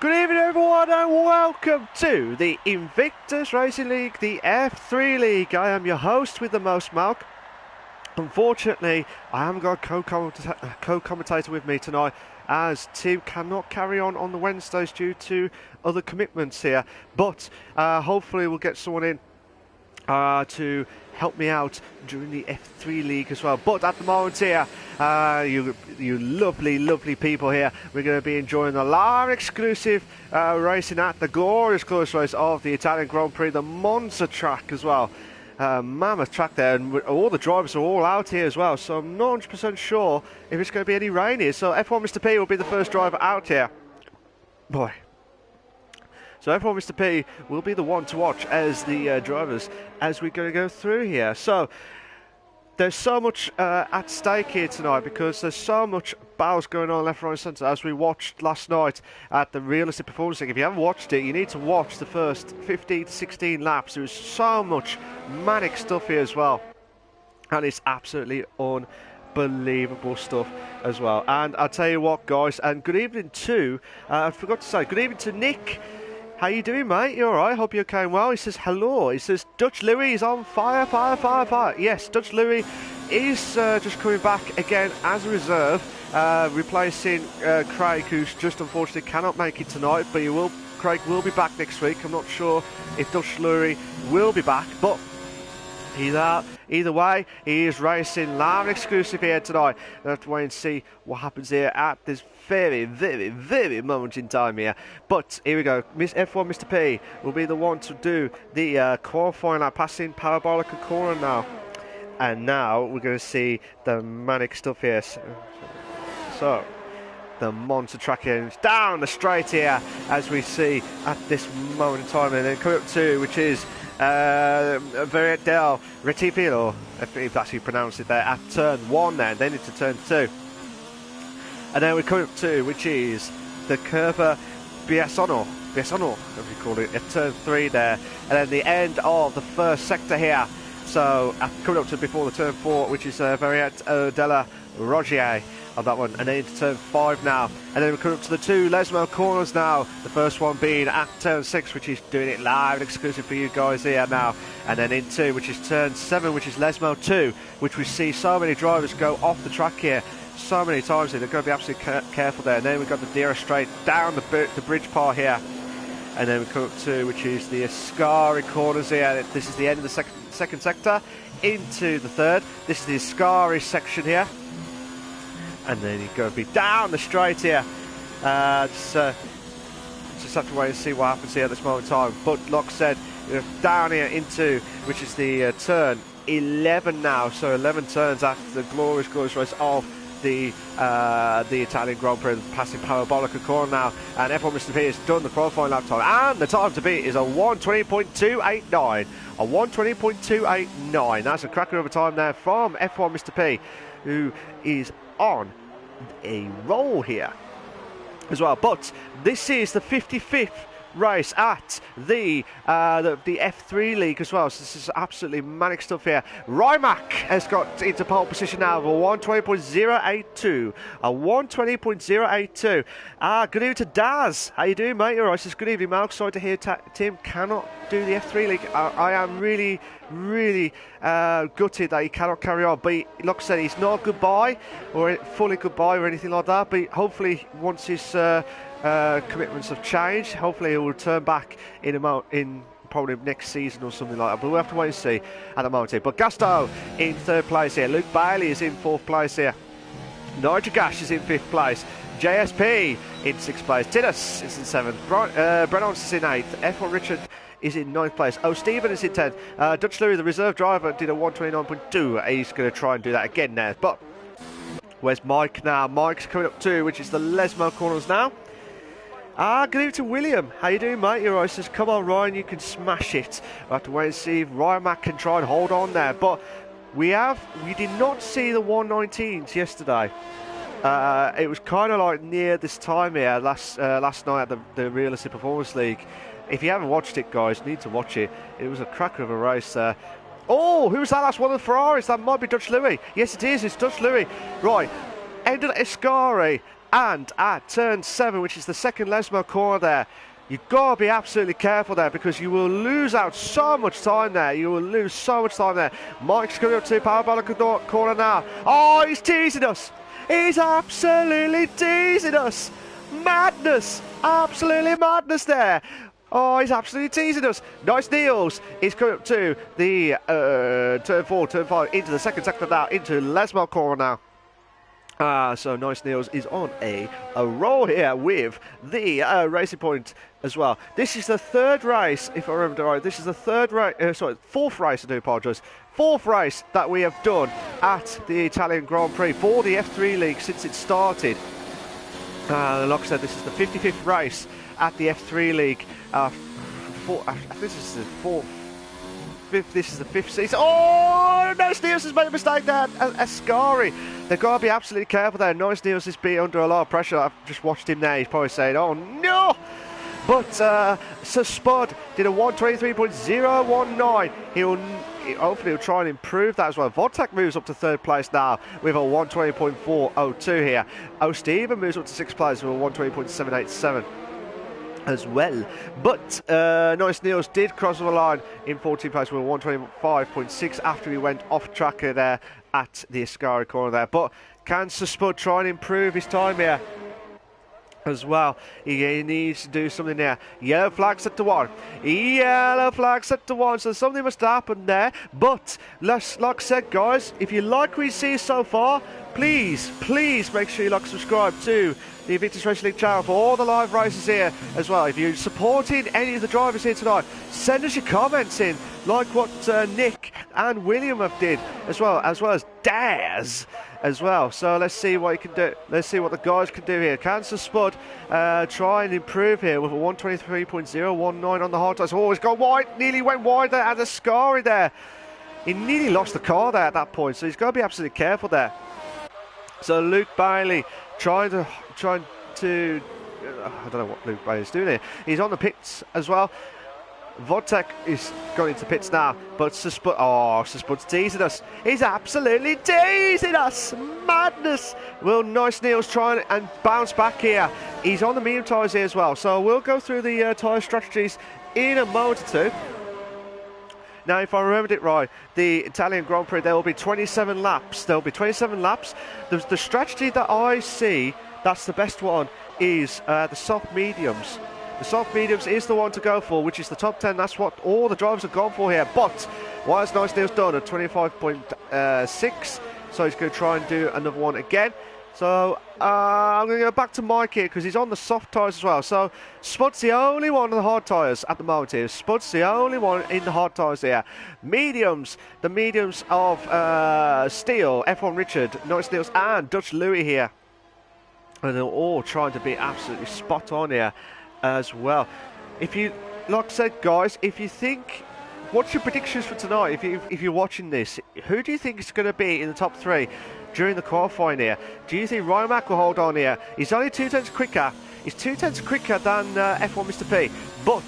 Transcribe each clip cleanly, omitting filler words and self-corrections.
Good evening everyone and welcome to the Invictus Racing League, the F3 League. I am your host with the most, Malc. Unfortunately, I haven't got a co-commentator with me tonight as Tim cannot carry on the Wednesdays due to other commitments here. But hopefully we'll get someone in to help me out during the F3 League as well. But at the moment here, you lovely people here, we're going to be enjoying the live exclusive racing at the glorious race of the Italian Grand Prix, the Monza track as well. Mammoth track there, and all the drivers are all out here as well, so I'm not 100% sure if it's going to be any rain here. So F1 Mr. P will be the first driver out here. Boy. So F1 Mr. P will be the one to watch as the drivers as we're going to go through here. So there's so much at stake here tonight because there's so much battles going on left, right and centre as we watched last night at the Realistic Performance League. If you haven't watched it, you need to watch the first 15 to 16 laps. There was so much manic stuff here as well. And it's absolutely unbelievable stuff as well. And I'll tell you what, guys, and good evening to, I forgot to say, good evening to Nick. How you doing, mate? You alright? Hope you're okay well. He says hello. He says Dutch Louis is on fire. Yes, Dutch Louis is just coming back again as a reserve, replacing Craig, who's just unfortunately cannot make it tonight. But Craig will be back next week. I'm not sure if Dutch Louis will be back, but either way, he is racing live and exclusive here tonight. We'll have to wait and see what happens here at this very moment in time here. But here we go. F1 Mr. P will be the one to do the qualifying lap, passing Parabolica corner now. And now we're going to see the manic stuff here. So the Monza track ends down the straight here, as we see at this moment in time, and then coming up to, which is Del Retifilo, if that's how you pronounce it there, at turn 1 then into turn 2. And then we're coming up to, which is the Curva Biasono, if you call it, at turn 3 there. And then the end of the first sector here. So coming up to before the turn 4, which is Variet della Rogier on that one. And then into turn 5 now. And then we're coming up to the two Lesmo corners now. The first one being at turn 6, which is doing it live and exclusive for you guys here now. And then into, which is turn 7, which is Lesmo 2, which we see so many drivers go off the track here so many times here. They've got to be absolutely careful there. And then we've got the Dira straight down the bridge part here. And then we come up to, which is the Ascari corners here. This is the end of the second sector into the third. This is the Ascari section here. And then you've got to be down the straight here. Just have to wait and see what happens here at this moment in time. But like I said, down here into, which is the turn 11 now. So 11 turns after the glorious race of the Italian Grand Prix, passing Parabolica corner now. And F1 Mr. P has done the qualifying lap time. And the time to beat is a 1:20.289. A 1:20.289. That's a cracker of a time there from F1 Mr. P, who is on a roll here as well. But this is the 55th race at the F3 League as well, so this is absolutely manic stuff here. Rimac has got into pole position now of a 1:20.082. A 1:20.082. Good evening to Daz. How you doing, mate? You're right. Says good evening, Malc. Sorry to hear Tim cannot do the F3 League. I am really gutted that he cannot carry on, but like I said, he's not goodbye or fully goodbye or anything like that, but hopefully once his commitments have changed, hopefully he'll return back in probably next season or something like that, but we'll have to wait and see at the moment here. But Gasto in 3rd place here, Luke Bailey is in 4th place here, Nigel Gash is in 5th place, JSP in 6th place, Tinus is in 7th, Brennons is in 8th, F1 Richard is in 9th place. Oh, Stephen is in 10th. Dutch Louis, the reserve driver, did a 1:29.2. He's going to try and do that again now. But where's Mike now? Mike's coming up too, which is the Lesmo corners now. Good evening to William. How you doing, mate? You're right. Says, come on, Ryan, you can smash it. We'll have to wait and see if Ryan Mack can try and hold on there. But we did not see the 119s yesterday. It was kind of like near this time here last night at the Realistic Performance League. If you haven't watched it, guys, you need to watch it. It was a cracker of a race there. Oh, who's that last one of the Ferraris? That might be Dutch Louis. Yes, it is. It's Dutch Louis. Right. Ended at Ascari. And at turn 7, which is the second Lesmo corner there, you've got to be absolutely careful there because you will lose out so much time there. You will lose so much time there. Mike's coming up to parabolic corner now. Oh, he's teasing us. He's absolutely teasing us. Madness. Absolutely madness there. Oh, he's absolutely teasing us. Nice Niels is coming up to the turn 4, turn 5, into the second sector now, into Lesmo corner now. So Nice Niels is on a roll here with the Racing Point as well. This is the third race, if I remember right. This is the fourth race, I do apologise. Fourth race that we have done at the Italian Grand Prix for the F3 League since it started. Like I said, this is the 55th race at the F3 League. This is the fifth. This is the 5th season. Oh, Nice Niels has made a mistake there. Ascari. They've got to be absolutely careful there. Nice Niels is being under a lot of pressure. I've just watched him there. He's probably saying, "Oh no!" But Sir Spud did a 123.019. Hopefully he'll try and improve that as well. Vodtek moves up to 3rd place now with a 120.402 here. O'Steven moves up to 6th place with a 120.787 as well. But Nice Niels did cross the line in 14th place with a 125.6 after he went off track there at the Ascari corner there. But can Sir Spud try and improve his time here as well? He needs to do something there. Yellow flag set to 1. Yellow flag set to 1. So something must happen there. But like I said, guys, if you like what you see so far, please make sure you like and subscribe to the Invictus Racing League channel for all the live races here as well. If you're supporting any of the drivers here tonight, send us your comments in, like what Nick and William have did as well as Daz as well. So let's see what he can do. Let's see what the guys can do here. Can Sir Spud try and improve here with a 123.019 on the hard tires? Oh, he's gone wide, nearly went wide there, and a Ascari there. He nearly lost the car there at that point, so he's got to be absolutely careful there. So Luke Bailey trying to I don't know what Luke Bailey's doing here. He's on the pits as well. Vodtek is going into pits now, but Sir Spud's teasing us. He's absolutely teasing us. Madness. Will Nice Niels try and bounce back here? He's on the medium tyres here as well, so we'll go through the tyre strategies in a moment or two. Now, if I remembered it right, the Italian Grand Prix, there will be 27 laps. There will be 27 laps. The strategy that I see, that's the best one, is the soft mediums. The soft mediums is the one to go for, which is the top 10. That's what all the drivers have gone for here. But what has Nice Niels done? At 25.6. So he's going to try and do another one again. So I'm going to go back to Mike here because he's on the soft tyres as well. So Spud's the only one on the hard tyres at the moment here. Spud's the only one in the hard tyres here. Mediums, the mediums of Steel, F1 Richard, Nice Niels and Dutch Louis here. And they're all trying to be absolutely spot on here as well. If you, like I said, guys, if you think, what's your predictions for tonight? If you're watching this, who do you think is going to be in the top 3 during the qualifying here? Do you think Rymac will hold on here? He's only 2 tenths quicker. He's 2 tenths quicker than F1 Mr. P. But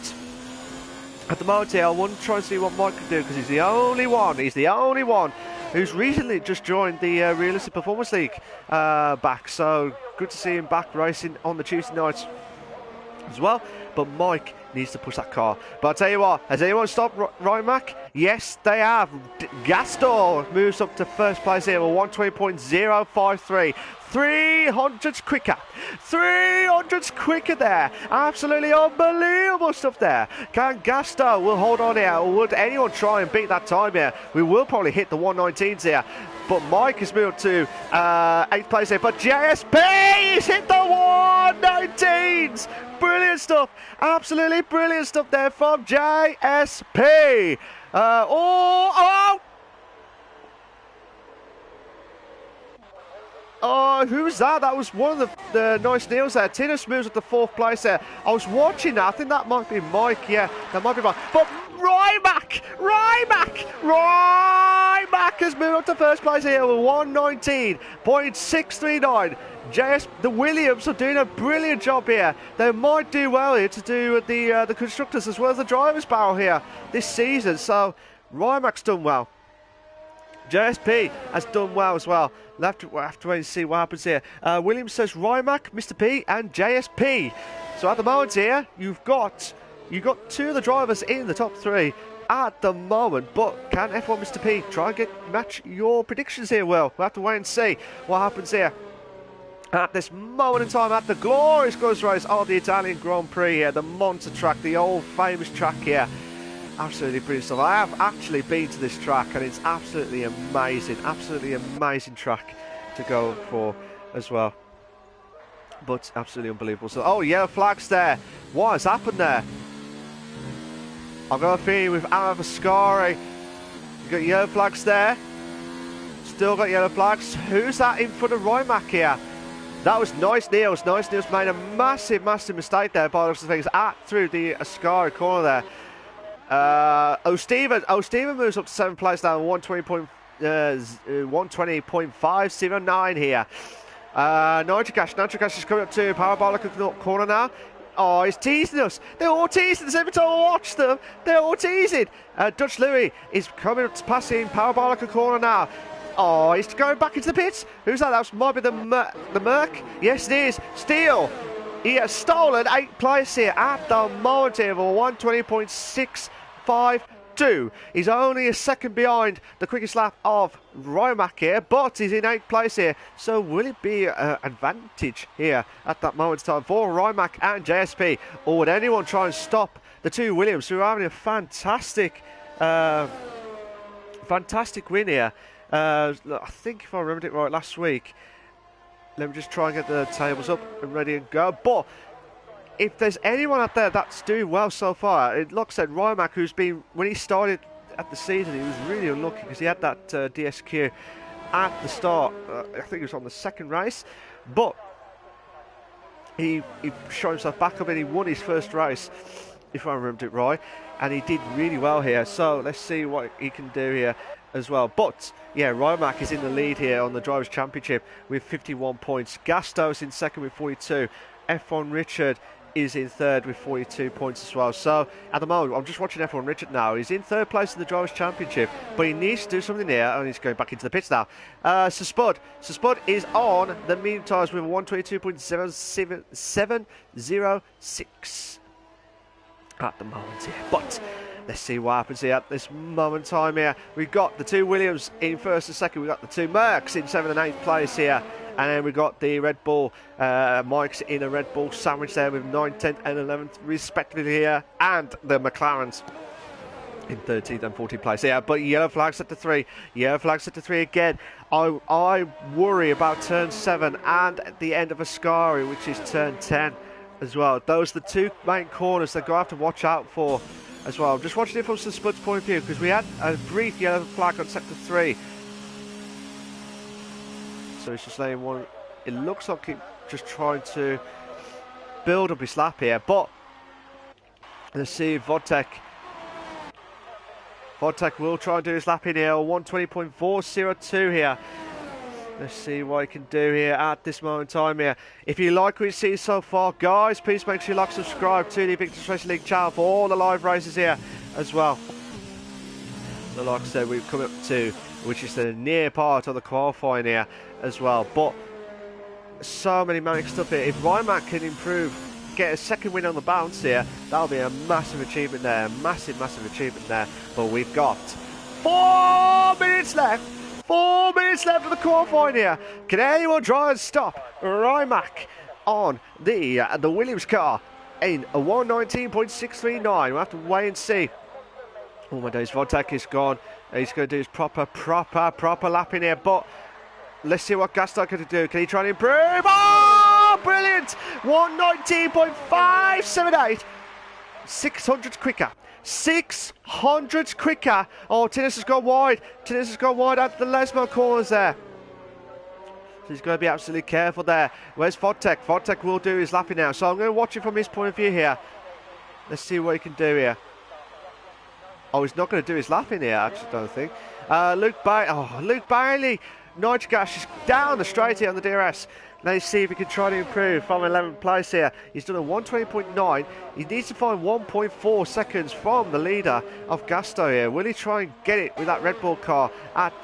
at the moment here, I want to try and see what Mike can do because he's the only one. He's the only one who's recently just joined the Realistic Performance League back. So good to see him back racing on the Tuesday nights as well. But Mike needs to push that car. But I'll tell you what, has anyone stopped Rymac? Yes, they have. Gastor moves up to 1st place here with 120.053. 300s quicker. 300s quicker there. Absolutely unbelievable stuff there. Can Gastor will hold on here, or would anyone try and beat that time here? We will probably hit the 119s here. But Mike has moved to 8th place here. But JSP has hit the 119s. Brilliant stuff. Absolutely brilliant stuff there from JSP. Oh, who was that? That was one of the Nice Niels there. Tinus moves up to 4th place there. I was watching that. I think that might be Mike. Yeah, that might be Mike. But Rymac has moved up to 1st place here with 119.639. The Williams are doing a brilliant job here. They might do well here to do the constructors as well as the drivers' battle here this season. So Rymac's done well. JSP has done well as well. We'll have to wait and see what happens here. Williams says Rymac, Mr. P and JSP. So at the moment here, you've got two of the drivers in the top 3 at the moment, but can F1 Mr. P try and match your predictions here? Well, we'll have to wait and see what happens here. At this moment in time, at the glorious race of the Italian Grand Prix here, the monster track, the old famous track here. Absolutely brilliant stuff. I have actually been to this track and it's absolutely amazing track to go for as well. But absolutely unbelievable. So, oh, yellow flags there. What has happened there? I've got a feeling with Avascari. You've got yellow flags there. Still got yellow flags. Who's that in front of Rymac here? That was Nice Niels. Nice Niels made a massive mistake there by the looks of things through the Ascari corner there. O'Steven moves up to 7th place now, 120.509 here. Nitrocash is coming up to Parabolic corner now. Oh, he's teasing us. They're all teasing us every time I watch them. They're all teasing. Dutch Louis is coming up to passing Parabolic corner now. Oh, he's going back into the pits. Who's that? That might be the Merc. Yes, it is. Steele. He has stolen 8th place here at the moment here for 120.652. He's only a second behind the quickest lap of Rymac here, but he's in 8th place here. So will it be an advantage here at that moment in time for Rymac and JSP? Or would anyone try and stop the two Williams who are having a fantastic win here? I think if I remembered it right last week, let me just try and get the tables up and ready and go. But if there's anyone out there that's doing well so far, it looks at Rymac, who's been, when he started at the season, he was really unlucky because he had that DSQ at the start. I think it was on the second race, but he shot himself back up and he won his first race, if I remembered it right, and he did really well here. So let's see what he can do here as well. But yeah, Rymac is in the lead here on the Drivers' Championship with 51 points. Gastos in second with 42. F1 Richard is in third with 42 points as well. So at the moment, I'm just watching F1 Richard now. He's in third place in the Drivers' Championship, but he needs to do something here, and he's going back into the pits now. So Spud is on the medium tyres with a 122.706 at the moment here. But let's see what happens here at this moment in time here. We've got the two Williams in first and second. We've got the two Mercs in 7th and 8th place here. And then we've got the Red Bull Mikes in a Red Bull sandwich there with 9th, 10th and 11th respectively here. And the McLarens in 13th and 14th place here. But yellow flags at the 3. Yellow flags at the 3 again. I worry about turn 7 and at the end of Ascari, which is turn 10 as well. Those are the two main corners that I have to watch out for as well. I'm just watching it from Spud's point of view because we had a brief yellow flag on sector 3. So he's just laying one. It looks like he's just trying to build up his lap here. But let's see if Vodtek will try and do his lap in here. 120.402 here. Let's see what he can do here at this moment in time here. If you like what you see so far, guys, please make sure you like, subscribe to the Invictus Racing League channel for all the live races here as well. So like I said, we've come up to, which is the near part of the qualifying here as well. But so many manic stuff here. If Rymac can improve, get a second win on the bounce here, that'll be a massive achievement there. Massive achievement there. But we've got 4 minutes left. 4 minutes left of the qualifying here. Can anyone try and stop Rymac on the Williams car in a 119.639? We'll have to wait and see. Oh my days, Vodtek is gone. He's going to do his proper lap in here. But let's see what Gaston can do. Can he try and improve? Oh, brilliant! 119.578. 600 quicker. 600 quicker. Oh, Tinnis has gone wide. Tinnis has gone wide out the Lesmo corners there. So he's going to be absolutely careful there. Where's Vodtek? Vodtek will do his lapping now. So I'm going to watch it from his point of view here. Let's see what he can do here. Oh, he's not going to do his lapping here, actually, I don't think. Luke Bailey. Nitrogas is down the straight here on the DRS. Let's see if he can try to improve from 11th place here. He's done a 120.9. He needs to find 1.4 seconds from the leader of Gasto here. Will he try and get it with that Red Bull car at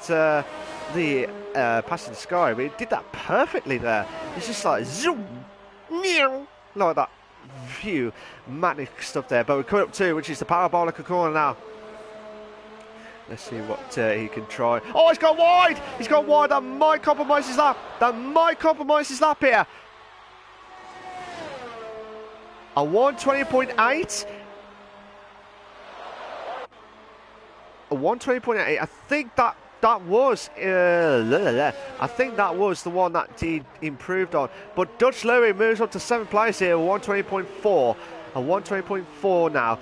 the passing sky? But he did that perfectly there. It's just like zoom, like that view, manic stuff there. But we're coming up to, which is the parabolic corner now. Let's see what he can try. Oh, he's gone wide! He's gone wide. That might compromise his lap. That might compromise his lap here. A 120.8. A 120.8. I think that was I think that was the one that he improved on. But Dutch Louis moves up to 7th place here, 120.4. A 120.4 now.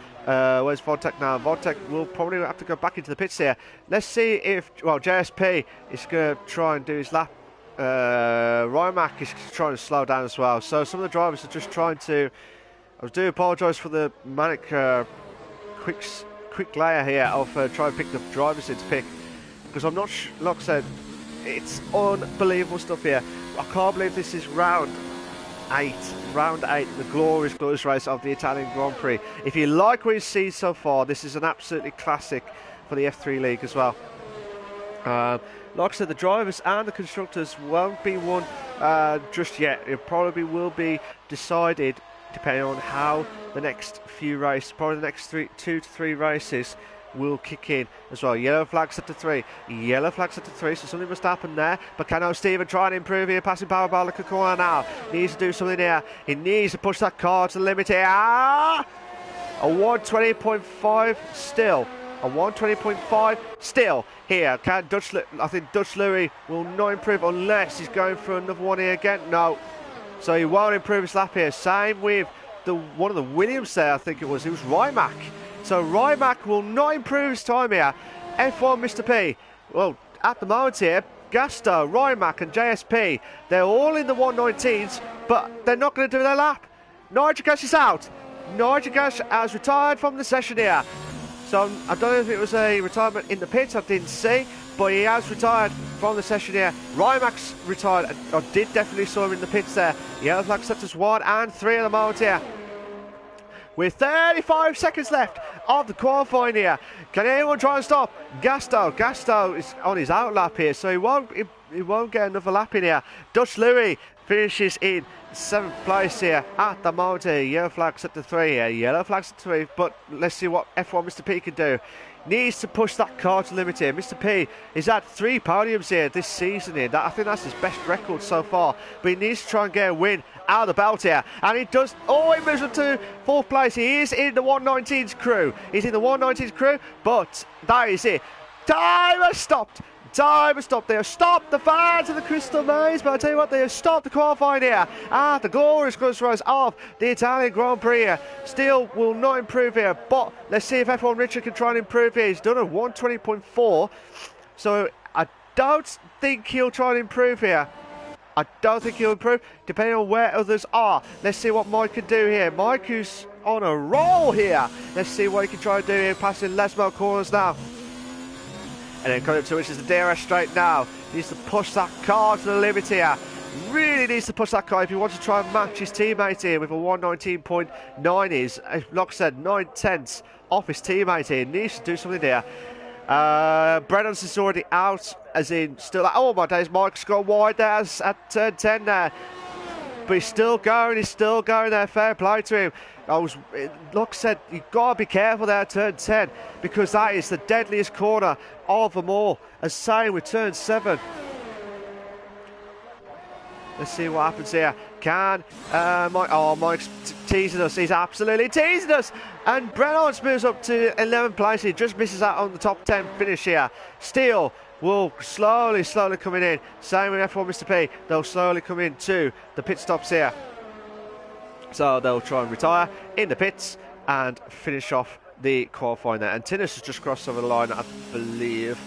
Where's Vodtek now? Vodtek will probably have to go back into the pits here. Let's see if, well, JSP is going to try and do his lap. Rymac is trying to slow down as well. So some of the drivers are just trying to, I do apologise for the manic quick layer here of trying to pick the drivers into pick. Because I'm not, like I said, it's unbelievable stuff here. I can't believe this is round 8, the glorious race of the Italian Grand Prix. If you like what you see so far, this is an absolutely classic for the F3 League as well. Like I said, the drivers and the constructors won't be won just yet. It probably will be decided depending on how the next few races, probably the next 2 to 3 races, will kick in as well. Yellow flag set to 3. Yellow flag set to 3, so something must happen there. But can Steven try and improve here, passing parabolic corner now? Needs to do something here. He needs to push that car to the limit here. A 120.5 still. A 120.5 still here. I think Dutch Louis will not improve unless he's going for another one here again. No. So he won't improve his lap here. Same with one of the Williams there, I think it was Rymac. So Rymac will not improve his time here. F1 Mr. P. Well, at the moment here, Gasto, Rymac and JSP, they're all in the 119s, but they're not going to do their lap. Nitrogas is out. Nitrogas has retired from the session here. So I don't know if it was a retirement in the pits, I didn't see, but he has retired from the session here. Rymac's retired. I did definitely saw him in the pits there. Yellow flag set as 1 and 3 at the moment here. With 35 seconds left of the qualifying here. Can anyone try and stop? Gasto is on his out lap here, so he won't get another lap in here. Dutch Louis finishes in 7th place here at the moment here. Yellow flag set to 3 here. Yellow flag set to 3, but let's see what F1 Mr. P can do. Needs to push that car to the limit here. Mr. P is at 3 podiums here this season here. I think that's his best record so far. But he needs to try and get a win out of the belt here. And he does. Oh, he moves up to 4th place. He is in the 119's crew. He's in the 119's crew, but that is it. Time has stopped. Time has stopped. They have stopped the fans of the Crystal Maze, but I tell you what, they have stopped the qualifying here at the glorious race of the Italian Grand Prix here. Still will not improve here, but let's see if F1 Richard can try and improve here. He's done a 120.4, so I don't think he'll try and improve here. I don't think he'll improve, depending on where others are. Let's see what Mike can do here. Mike, who's on a roll here. Let's see what he can try and do here, passing Lesmo corners now. And then coming up to which is the DRS straight now. Needs to push that car to the limit here. Really needs to push that car if he wants to try and match his teammate here with a 119.9 is, like I said, 9/10 off his teammate here. Needs to do something here. Brennan's is already out, as in still like, oh my days, Mike's got wide there at turn 10 there. But he's still going there, fair play to him. Like I said, you've got to be careful there at turn 10, because that is the deadliest corner of them all. As same with turn 7. Let's see what happens here. Can Mike's teasing us. He's absolutely teasing us. And Brennan's moves up to 11th place. He just misses out on the top 10 finish here. Steele will slowly coming in. Same with F1 Mr. P. They'll slowly come in to the pit stops here. So they'll try and retire in the pits and finish off the qualifying there. And Tinnis has just crossed over the line, I believe.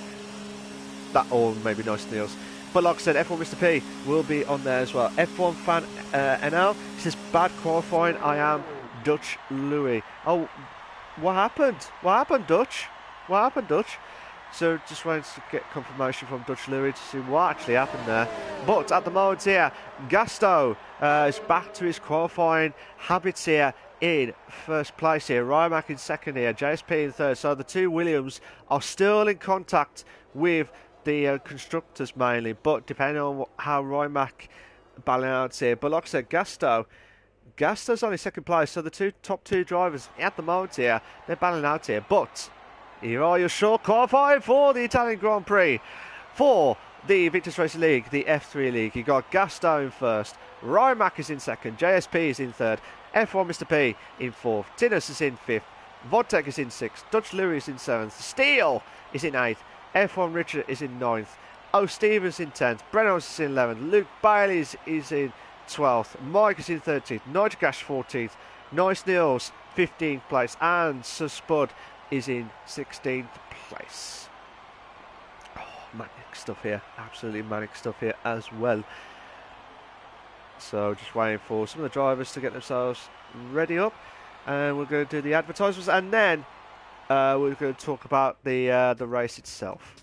That, or maybe Nice Neils. But like I said, F1 Mr. P will be on there as well. F1 fan NL says, bad qualifying, I am Dutch Louis. Oh, what happened? What happened, Dutch? What happened, Dutch? So just wanted to get confirmation from Dutch Louis to see what actually happened there. But at the moment here, Gasto is back to his qualifying habits here in first place here. Rymac in second here, JSP in third. So the two Williams are still in contact with the constructors mainly, but depending on how Rymac balance here. But like I said, Gasto's only second place, so the top two drivers at the moment here, they're battling out here. But here are your short qualifying for the Italian Grand Prix. For the Invictus Racing League, the F3 League, you got Gasto in first, Rymac is in second, JSP is in third, F1 Mr. P in fourth, Tinus is in fifth, Vodtech is in sixth, Dutch Louis is in seventh, Steele is in eighth, F1 Richard is in ninth, O Stevens in 10th, Brennos is in 11th, Luke Bailey is in 12th, Mike is in 13th, Nigel Gash 14th, Nice Nils 15th place, and Sir Spud is in 16th place. Oh, manic stuff here, absolutely manic stuff here as well. So just waiting for some of the drivers to get themselves ready up, and we're going to do the advertisements, and then we're going to talk about the race itself.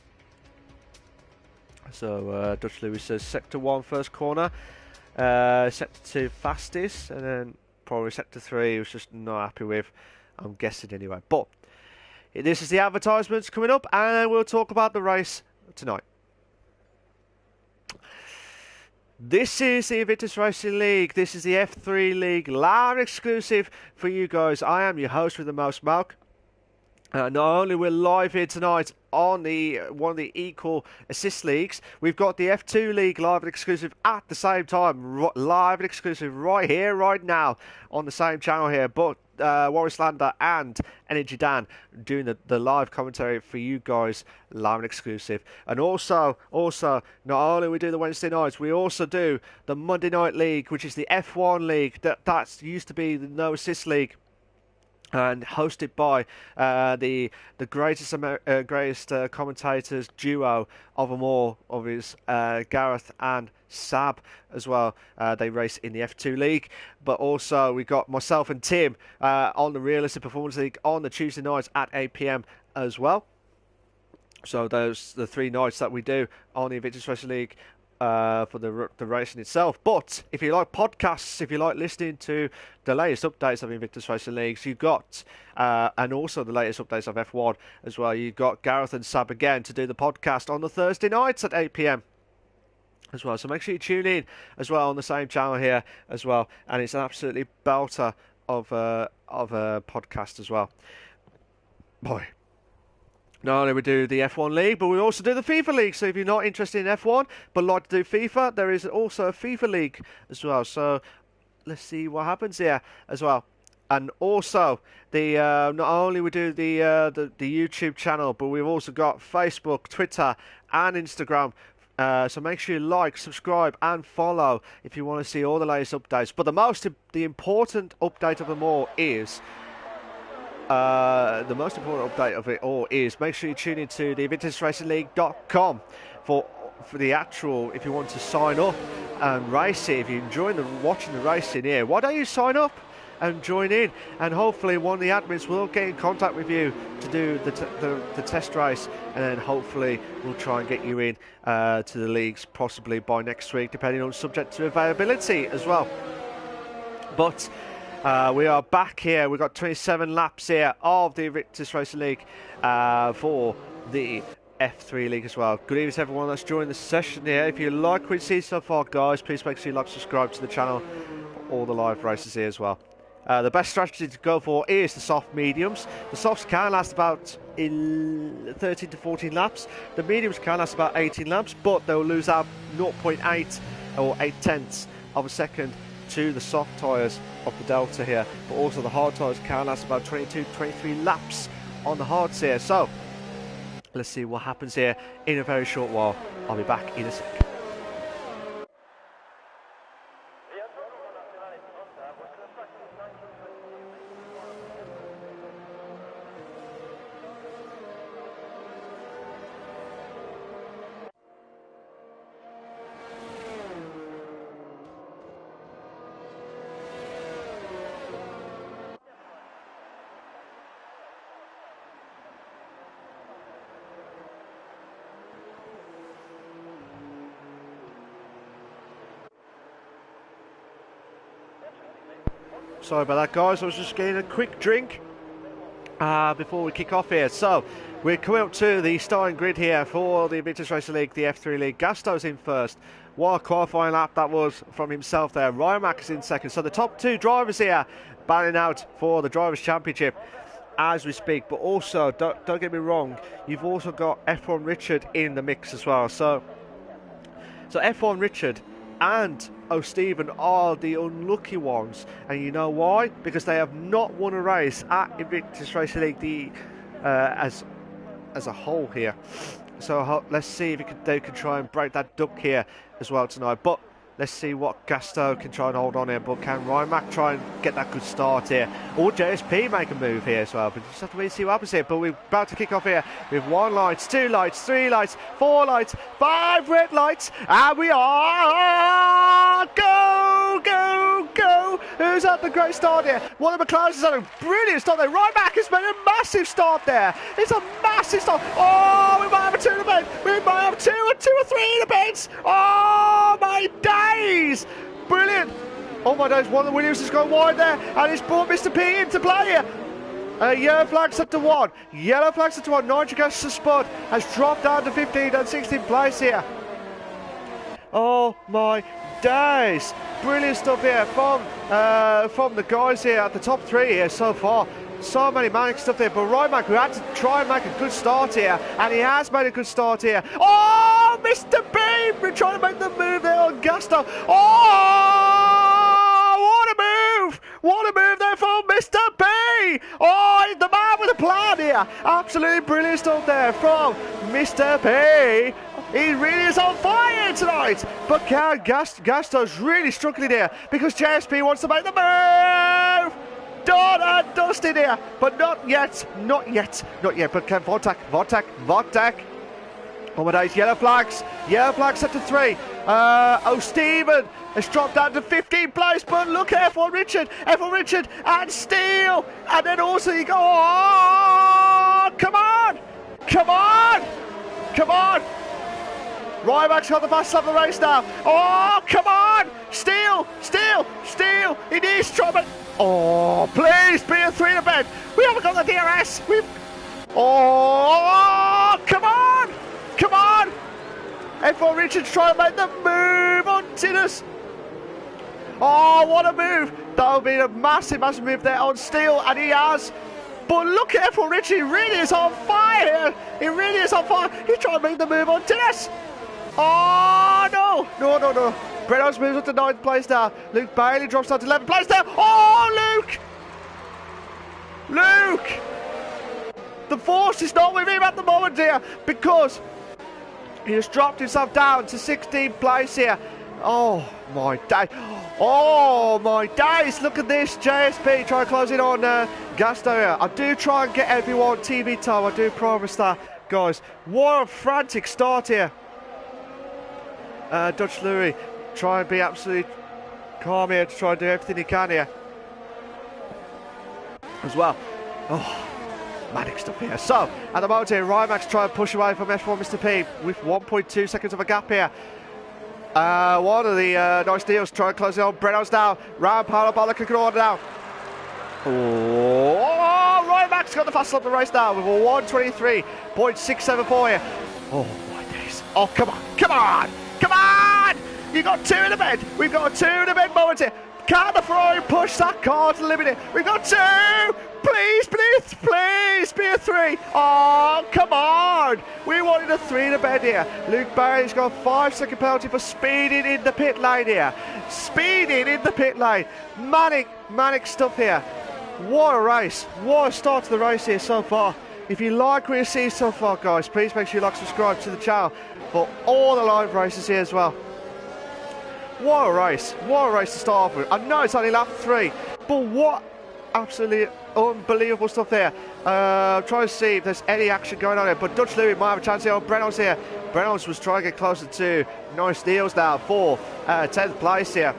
So Dutch Louis says sector 1 first corner, sector 2 fastest, and then probably sector 3 he was just not happy with, I'm guessing anyway. But this is the advertisements coming up, and we'll talk about the race tonight. This is the Invictus Racing League. This is the F3 League, live exclusive for you guys. I am your host with the most, Malc. Not only we're live here tonight on one of the equal assist leagues, we've got the F2 League live and exclusive at the same time, live and exclusive right here, right now, on the same channel here. But Warris Lander and Energy Dan doing the live commentary for you guys, live and exclusive. And also, not only we do the Wednesday nights, we also do the Monday Night League, which is the F1 League. That's used to be the No Assist League, and hosted by the greatest commentators duo of them all, Gareth and Sab as well. They race in the F2 League, but also we got myself and Tim on the Realistic Performance League on the Tuesday nights at 8 PM as well. So those the 3 nights that we do on the Invictus Racing League for the racing itself. But if you like podcasts, if you like listening to the latest updates of Invictus Racing Leagues, you've got and also the latest updates of F1 as well, you've got Gareth and Sab again to do the podcast on the Thursday nights at 8 PM as well. So make sure you tune in as well on the same channel here as well, and it's an absolutely belter of a podcast as well. Boy. Not only we do the F1 League, but we also do the FIFA League. So if you're not interested in F1 but like to do FIFA, there is also a FIFA League as well. So let's see what happens here as well. And also the not only we do the YouTube channel, but we've also got Facebook, Twitter, and Instagram. So make sure you like, subscribe, and follow if you want to see all the latest updates. But the important update of them all is. The most important update of it all is make sure you tune into the InvictusRacingLeague.com for the actual, if you want to sign up and race it, if you're enjoying watching the racing here, why don't you sign up and join in, and hopefully one of the admins will get in contact with you to do the test race, and then hopefully we'll try and get you in to the leagues possibly by next week, depending on subject to availability as well. But we are back here. We've got 27 laps here of the Invictus Racing League for the F3 League as well. Good evening to everyone that's joined the session here. If you like what you see so far, guys, please make sure you like, subscribe to the channel for all the live races here as well. The best strategy to go for is the soft mediums. The softs can last about 13 to 14 laps. The mediums can last about 18 laps, but they'll lose out 0.8 or 0.8 of a second to the soft tyres of the Delta here, but also the hard tyres can last about 22 23 laps on the hards here. So let's see what happens here in a very short while. I'll be back in a sec. Sorry about that, guys. I was just getting a quick drink before we kick off here. So, we're coming up to the starting grid here for the Invictus Racing League, the F3 League. Gasto's in first. What a qualifying lap that was from himself there. Rymac is in second. So the top two drivers here battling out for the Drivers' Championship as we speak. But also, don't get me wrong, you've also got F1 Richard in the mix as well. So F1 Richard and O'Stephen are the unlucky ones. And you know why? Because they have not won a race at Invictus Racing League as a whole here. So let's see if they can try and break that duck here as well tonight. But let's see what Gasto can try and hold on here. But can Rymac try and get that good start here? Or JSP make a move here as well. But just have to wait and see what happens here. But we're about to kick off here with 1 light, 2 lights, 3 lights, 4 lights, 5 red lights. And we are... Go, go, go. Who's at the great start here? One of McLaren's had a brilliant start there. Rymac has made a massive start there. It's a massive start. Oh, we might have a 2 in the bed. We might have 2 or 3 in the beds. Oh, my days. Brilliant. Oh, my days. One of the Williams has gone wide there. And it's brought Mr. P into play here. Yellow flags up to 1. Yellow flags up to 1. Nitric acid spot has dropped down to 15th and 16th place here. Oh, my days. Brilliant stuff here from the guys here at the top 3 here so far. So many manic stuff there, but Rymac, who had to try and make a good start here, and he has made a good start here. Oh, Mr. Beam! We're trying to make the move there on Gasto. Oh, what a move! What a move there from Mr. B! Oh, he's the man with a plan here. Absolutely brilliant stuff there from Mr. P. He really is on fire tonight. But Gasto's really struggling here because JSP wants to make the move. Done and dusted here, but not yet. But can Votak. Oh my days, yellow flags up to 3. O'Stephen has dropped down to 15th place, but look at F1 Richard and Steele, and then also you go, oh, come on. Rymac's got the fast lap of the race now. Oh, come on, Steele, he needs trouble. Oh, please be a 3 in the bed. We haven't got the DRS. Oh, come on. F1 Richards trying to make the move on Tinnus. Oh, what a move. That'll be a massive move there on Steele, and he has. But look at F1 Richards. He really is on fire here. He's trying to make the move on Tinnus. Oh, no. Brenno's moves up to 9th place now. Luke Bailey drops down to 11th place now. Oh, Luke! The force is not with him at the moment here because he has dropped himself down to 16th place here. Oh, my days. Look at this. JSP trying to close in on Gasto here. I do try and get everyone TV time. I do promise that, guys. What a frantic start here. Dutch Louis try and be absolutely calm here to try and do everything he can here as well. Oh, manic stuff here. So at the moment here, Rymac's trying to push away from F1 Mr. P with 1.2 seconds of a gap here. One of the nice deals trying to close it on. Brenno's now round power by the clicking order now. Oh, Rymac's got the fast lap of the race now with a 1:23.674 here. Oh my days. Oh, come on. You got 2 in the bed. We've got a 2 in the bed moment here. Can the Ferrari push that car to the limit here? We've got 2. Please be a 3. Oh, come on. We wanted a 3 in the bed here. Luke Barry's got a 5-second penalty for speeding in the pit lane here. Manic stuff here. What a race. What a start to the race here so far. If you like what you see so far, guys, please make sure you subscribe to the channel for all the live races here as well. What a race to start off with. I know it's only lap 3, but what absolutely unbelievable stuff there. Trying to see if there's any action going on here, but Dutch Louis might have a chance here. Brenno's here. Brenno's was trying to get closer to nice deals now for 10th place here.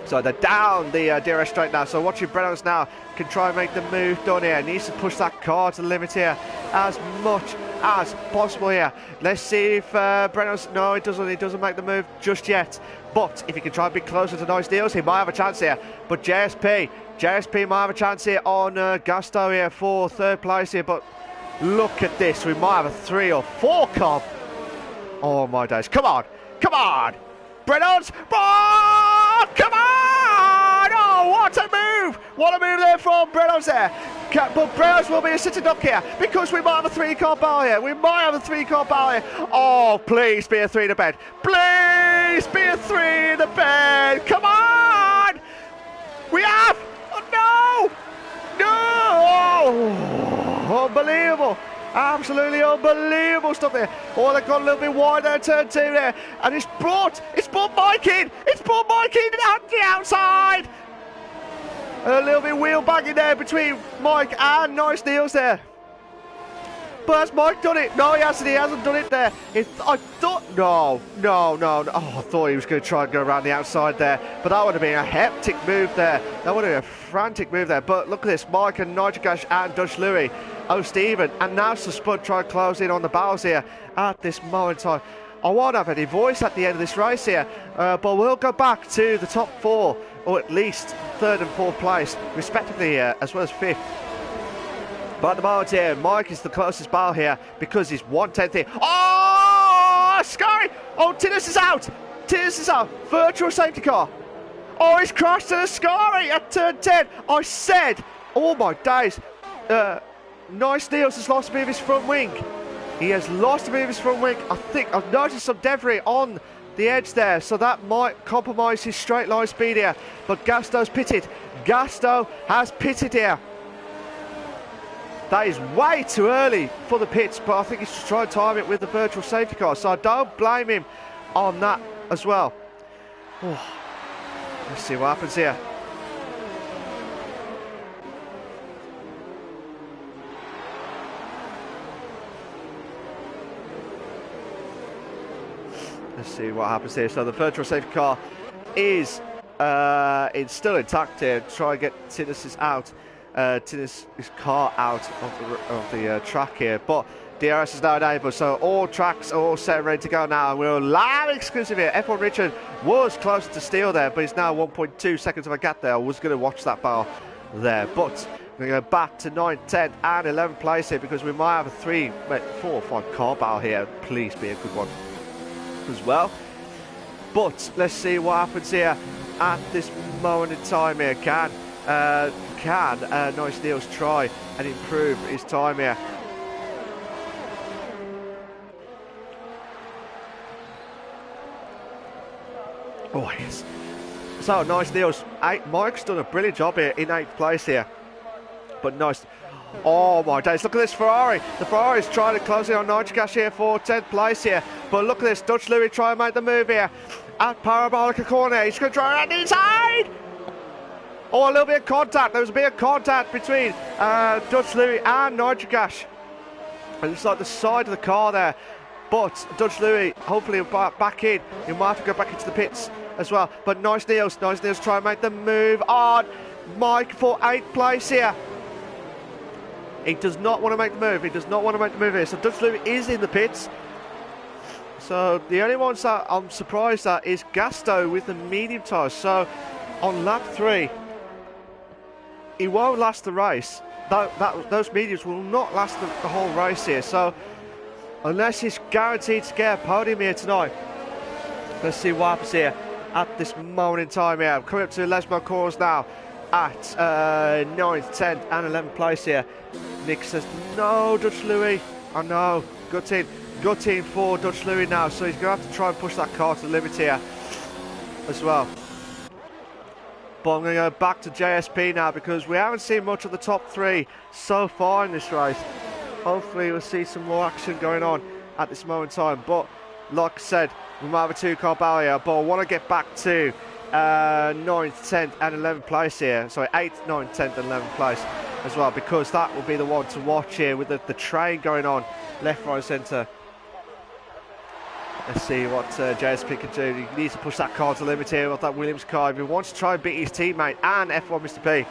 So they're down the DRS straight now. So watching Brenno's now can try and make the move done here. Needs to push that car to the limit here as much as possible here. Let's see if Brenno's... No, it doesn't make the move just yet. But if he can try and be closer to Nice Deals, he might have a chance here. But JSP might have a chance here on Gasto here for third place here. But look at this, we might have a 3 or 4 car. Oh my days, come on, Brenno's, oh, come on, oh, what a move there from Brenno's there. But Brenno's will be a sitting duck here because we might have a 3-car battle here. Oh, please be a 3 in the bed. Please be a 3 in the bed. Come on. We have. Oh, no. Oh, unbelievable. Absolutely unbelievable stuff there. Oh, they've got a little bit wide there, turn 2 there. And it's brought Mike in. At the outside. A little bit wheel bagging there between Mike and Nice Deals there. But has Mike done it? No, he hasn't done it there. I thought he was going to try and go around the outside there. But that would have been a hectic move there. That would have been a frantic move there. But look at this, Mike and Nitrogash and Dutch Louis. Oh, Stephen. And now Spud try and close in on the battles here at this moment in time. I won't have any voice at the end of this race here. But we'll go back to the top 4, or at least 3rd and 4th place, respectively here, as well as 5th. But at the moment here, Mike is the closest battle here because he's 1/10 here. Oh, Sky! Oh, Tinnis is out! Virtual safety car. Oh, he's crashed to the Sky at turn 10. I said, oh my days. Nice Deals has lost a bit of his front wing. He has lost a bit of his front wing. I think I've noticed some debris on the edge there, so that might compromise his straight line speed here. But Gasto's pitted. Gasto has pitted here. That is way too early for the pits, but I think he's trying to time it with the virtual safety car, so I don't blame him on that as well. Oh, let's see what happens here. Let's see what happens here. So the virtual safety car is it's still intact here. Try and get Tinnis out. Tinnis' car out of the track here, but DRS is now enabled, so all tracks are all set and ready to go now, and we're live exclusive here. F1 Richard was close to steal there, but he's now 1.2 seconds of a gap there. I was going to watch that battle there, but we're going to go back to 9th, 10th and 11th place here because we might have a 3, 4 or 5 car battle here. Please be a good one as well. But let's see what happens here at this moment in time here. Can Nice Deals try and improve his time here? Oh yes. So Nice Deals, Mike's done a brilliant job here in 8th place here. But nice. Oh my days, look at this Ferrari. The Ferrari's trying to close in on Nitrogash here for 10th place here. But look at this, Dutch Louis trying to make the move here at Parabolica corner. He's going to try around the inside. Oh, a little bit of contact. There was a bit of contact between Dutch Louis and Nitrogash. And it's like the side of the car there. But Dutch Louis, hopefully back in. He might have to go back into the pits as well. But Nice Deals try and make the move on Mike for 8th place here. He does not want to make the move. Here. So Dutch Louis is in the pits. So the only ones that I'm surprised at is Gasto with the medium tyres. So on lap 3, he won't last the race. Those mediums will not last the whole race here. So unless he's guaranteed to get a podium here tonight, let's see what happens here at this moment in time here. I'm coming up to Lesmo Corps now at 9th, 10th and 11th place here. Nick says, no, Dutch Louis. I know, gutting for Dutch Louis now. So he's going to have to try and push that car to the limit here as well. But I'm going to go back to JSP now because we haven't seen much of the top 3 so far in this race. Hopefully we'll see some more action going on at this moment in time. But like I said, we might have a 2-car battle here. But I want to get back to 9th, 10th and 11th place here. Sorry, 8th, 9th, 10th and 11th place as well, because that will be the one to watch here with the train going on left, right, centre. Let's see what JSP can do. He needs to push that car to the limit here with that Williams car. If he wants to try and beat his teammate and F1 Mr. P,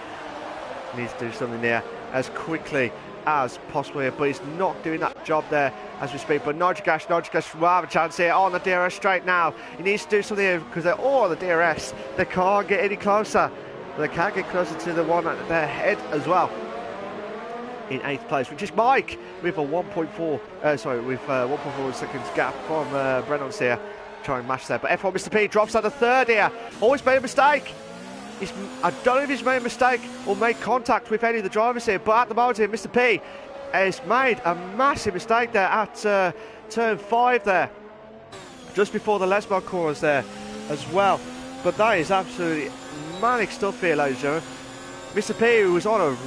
he needs to do something there as quickly as possible here, but he's not doing that job there as we speak. But Nigel will have a chance here on the DRS straight now. He needs to do something here because they're all the DRS. They can't get any closer. They can't get closer to the one at their head as well. In 8th place, which is Mike with a 1.4 seconds gap from Brennan's here. Try and match there, but F1 Mr. P drops out of 3rd here. Always made a mistake. I don't know if he's made a mistake or made contact with any of the drivers here, but at the moment here, Mr. P has made a massive mistake there at turn 5 there, just before the Lesmo corners there as well. But that is absolutely manic stuff here, ladies and gentlemen. Mr. P, who was on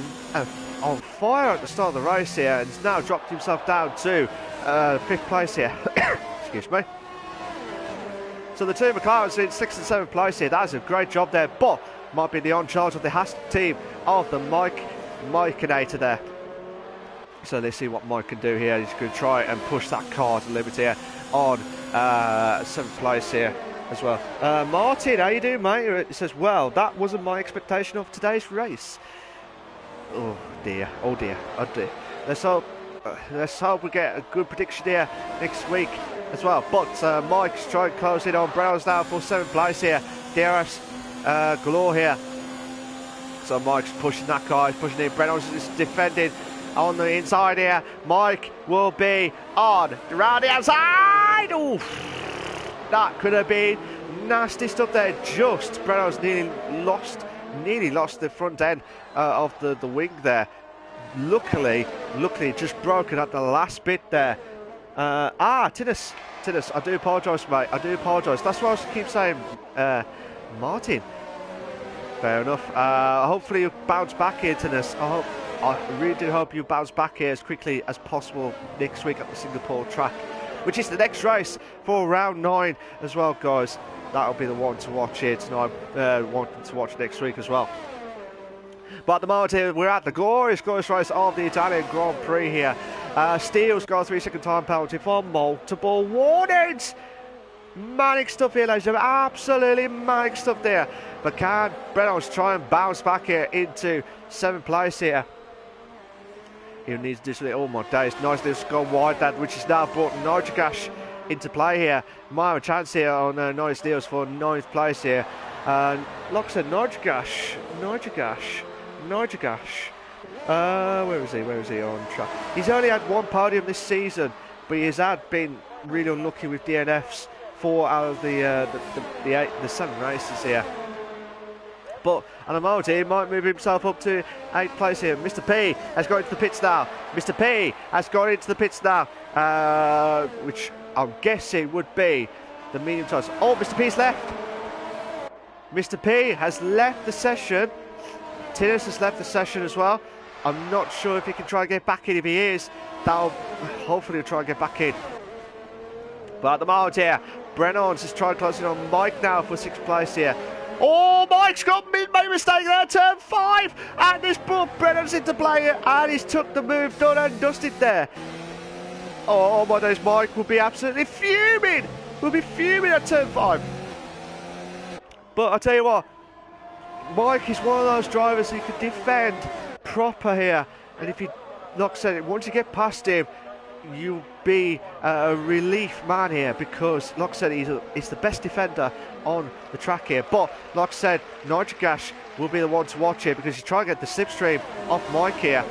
fire at the start of the race here, and has now dropped himself down to 5th place here. Excuse me. So the two McLarens in 6th and 7th place here. That is a great job there, but might be the on-charge of the Haas team of the Mikeinator there. So let's see what Mike can do here. He's going to try and push that car to limit here on 7th place here as well. Martin, how you doing, mate? He says, well, that wasn't my expectation of today's race. Oh dear, oh dear, oh dear. Let's hope we get a good prediction here next week as well. But Mike's trying to close in on Browns now for 7th place here. DRS galore here. So Mike's pushing that car, he's pushing in. Brennan's is defending on the inside here. Mike will be on around the outside. Oof. That could have been nasty stuff there. Just Brennan's nearly lost the front end of the wing there. Luckily just broken at the last bit there. Tinnis, I do apologise, mate. I do apologise. That's what I keep saying, Martin. Fair enough. Hopefully you bounce back here, Tinnis. I really do hope you bounce back here as quickly as possible next week at the Singapore track, which is the next race for round 9 as well, guys. That'll be the one to watch here tonight, one to watch next week as well. But at the moment here, we're at the glorious race of the Italian Grand Prix here. Steele's got a 3-second time penalty for multiple warnings. Manic stuff here, ladies and gentlemen. Absolutely manic stuff there. But can Brennan's try and bounce back here into 7th place here? He needs to do something. Oh my days, nice little gone wide that, which is now brought Nigel into play here. Might have a chance here on nice deals for 9th place here. Like I said, Nigel Gash. Where is he on track? He's only had one podium this season, but he has been really unlucky with DNFs 4 out of the 7 races here. But at the moment he might move himself up to 8th place here. Mr. P has got into the pits now. Which I'm guessing would be the medium tyres. Oh, Mr. P's left. Mr. P has left the session. Tinnis has left the session as well. I'm not sure if he can try and get back in. If he is, hopefully he'll try and get back in. But at the moment here, Brennan's is trying to close in on Mike now for 6th place here. Oh, Mike's made a mistake there, turn 5, and this brought Brennan's into play, and he's took the move done and dusted there. Oh my days, Mike will be absolutely fuming. Will be fuming at turn 5. But I tell you what, Mike is one of those drivers who can defend proper here, and if you, like I said, once you get past him, you'll be a relief man here, because like I said, he's the best defender on the track here. But like I said, Nigel Gash will be the one to watch here, because he's trying to get the slipstream off Mike here.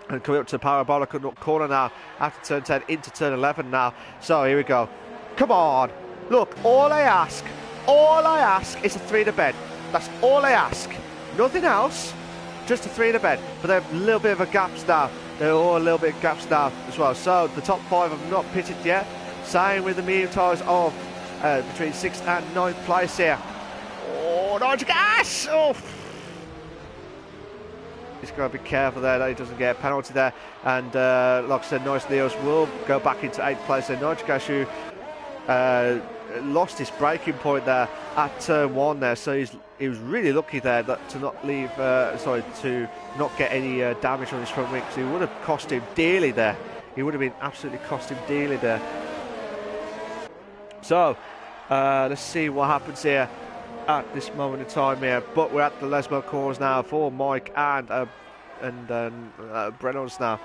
And coming up to the parabolic corner now after turn 10 into turn 11 now. So here we go. Come on. Look, all I ask is a 3 to bed. That's all I ask. Nothing else. Just a 3 to bed. But they're a little bit of a gaps now. They're all a little bit of gaps now as well. So the top 5 have not pitted yet. Same with the medium tyres of between 6th and 9th place here. Oh, Nigel Gash! Oh. He's got to be careful there that he doesn't get a penalty there. And like I said, Nice Leos will go back into 8th place there. Nigel Gash, who lost his braking point there at turn 1 there. So he was really lucky there to not leave, to not get any damage on his front wing, because he would have cost him dearly there. He would have been absolutely cost him dearly there. So let's see what happens here at this moment in time here. But we're at the Lesmo corners now for Mike and Brennan's now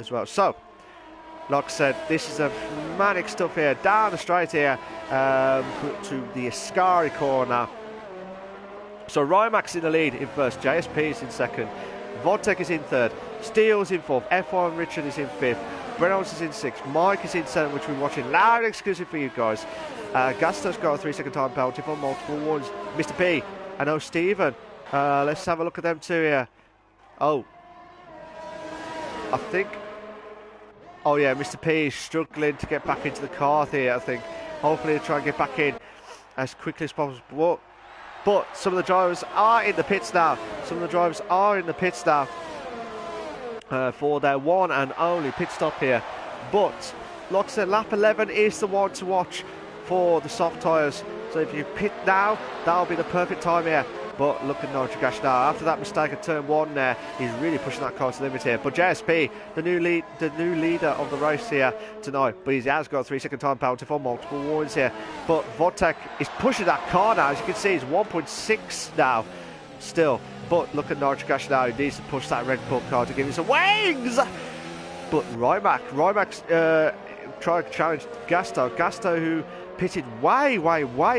as well. So, like I said, this is a manic stuff here, down the straight here to the Ascari corner. So Rymac's in the lead in first, JSP is in second, Vodtek is in third, Steele's in fourth, F1 Richard is in fifth, Reynolds is in sixth, Mike is in seventh, which we're watching loud and exclusive for you guys. Gasto's got a 3-second time penalty for multiple ones. Mr. P, I know Stephen. Let's have a look at them two here. Oh, I think. Oh yeah, Mr. P is struggling to get back into the car here, I think. Hopefully he'll try and get back in as quickly as possible. But some of the drivers are in the pits now. For their one and only pit stop here. But, like I said, lap 11 is the one to watch for the soft tyres. So if you pit now, that'll be the perfect time here. But look at Nigel Gash now. After that mistake at turn 1 there, he's really pushing that car to the limit here. But JSP, the new leader of the race here tonight. But he has got a 3-second time penalty for multiple warnings here. But Vodtek is pushing that car now. As you can see, it's 1.6 now still. But look at Nigel Gash now. He needs to push that Red Bull car to give him some wings. But Rymac's trying to challenge Gasto, who pitted way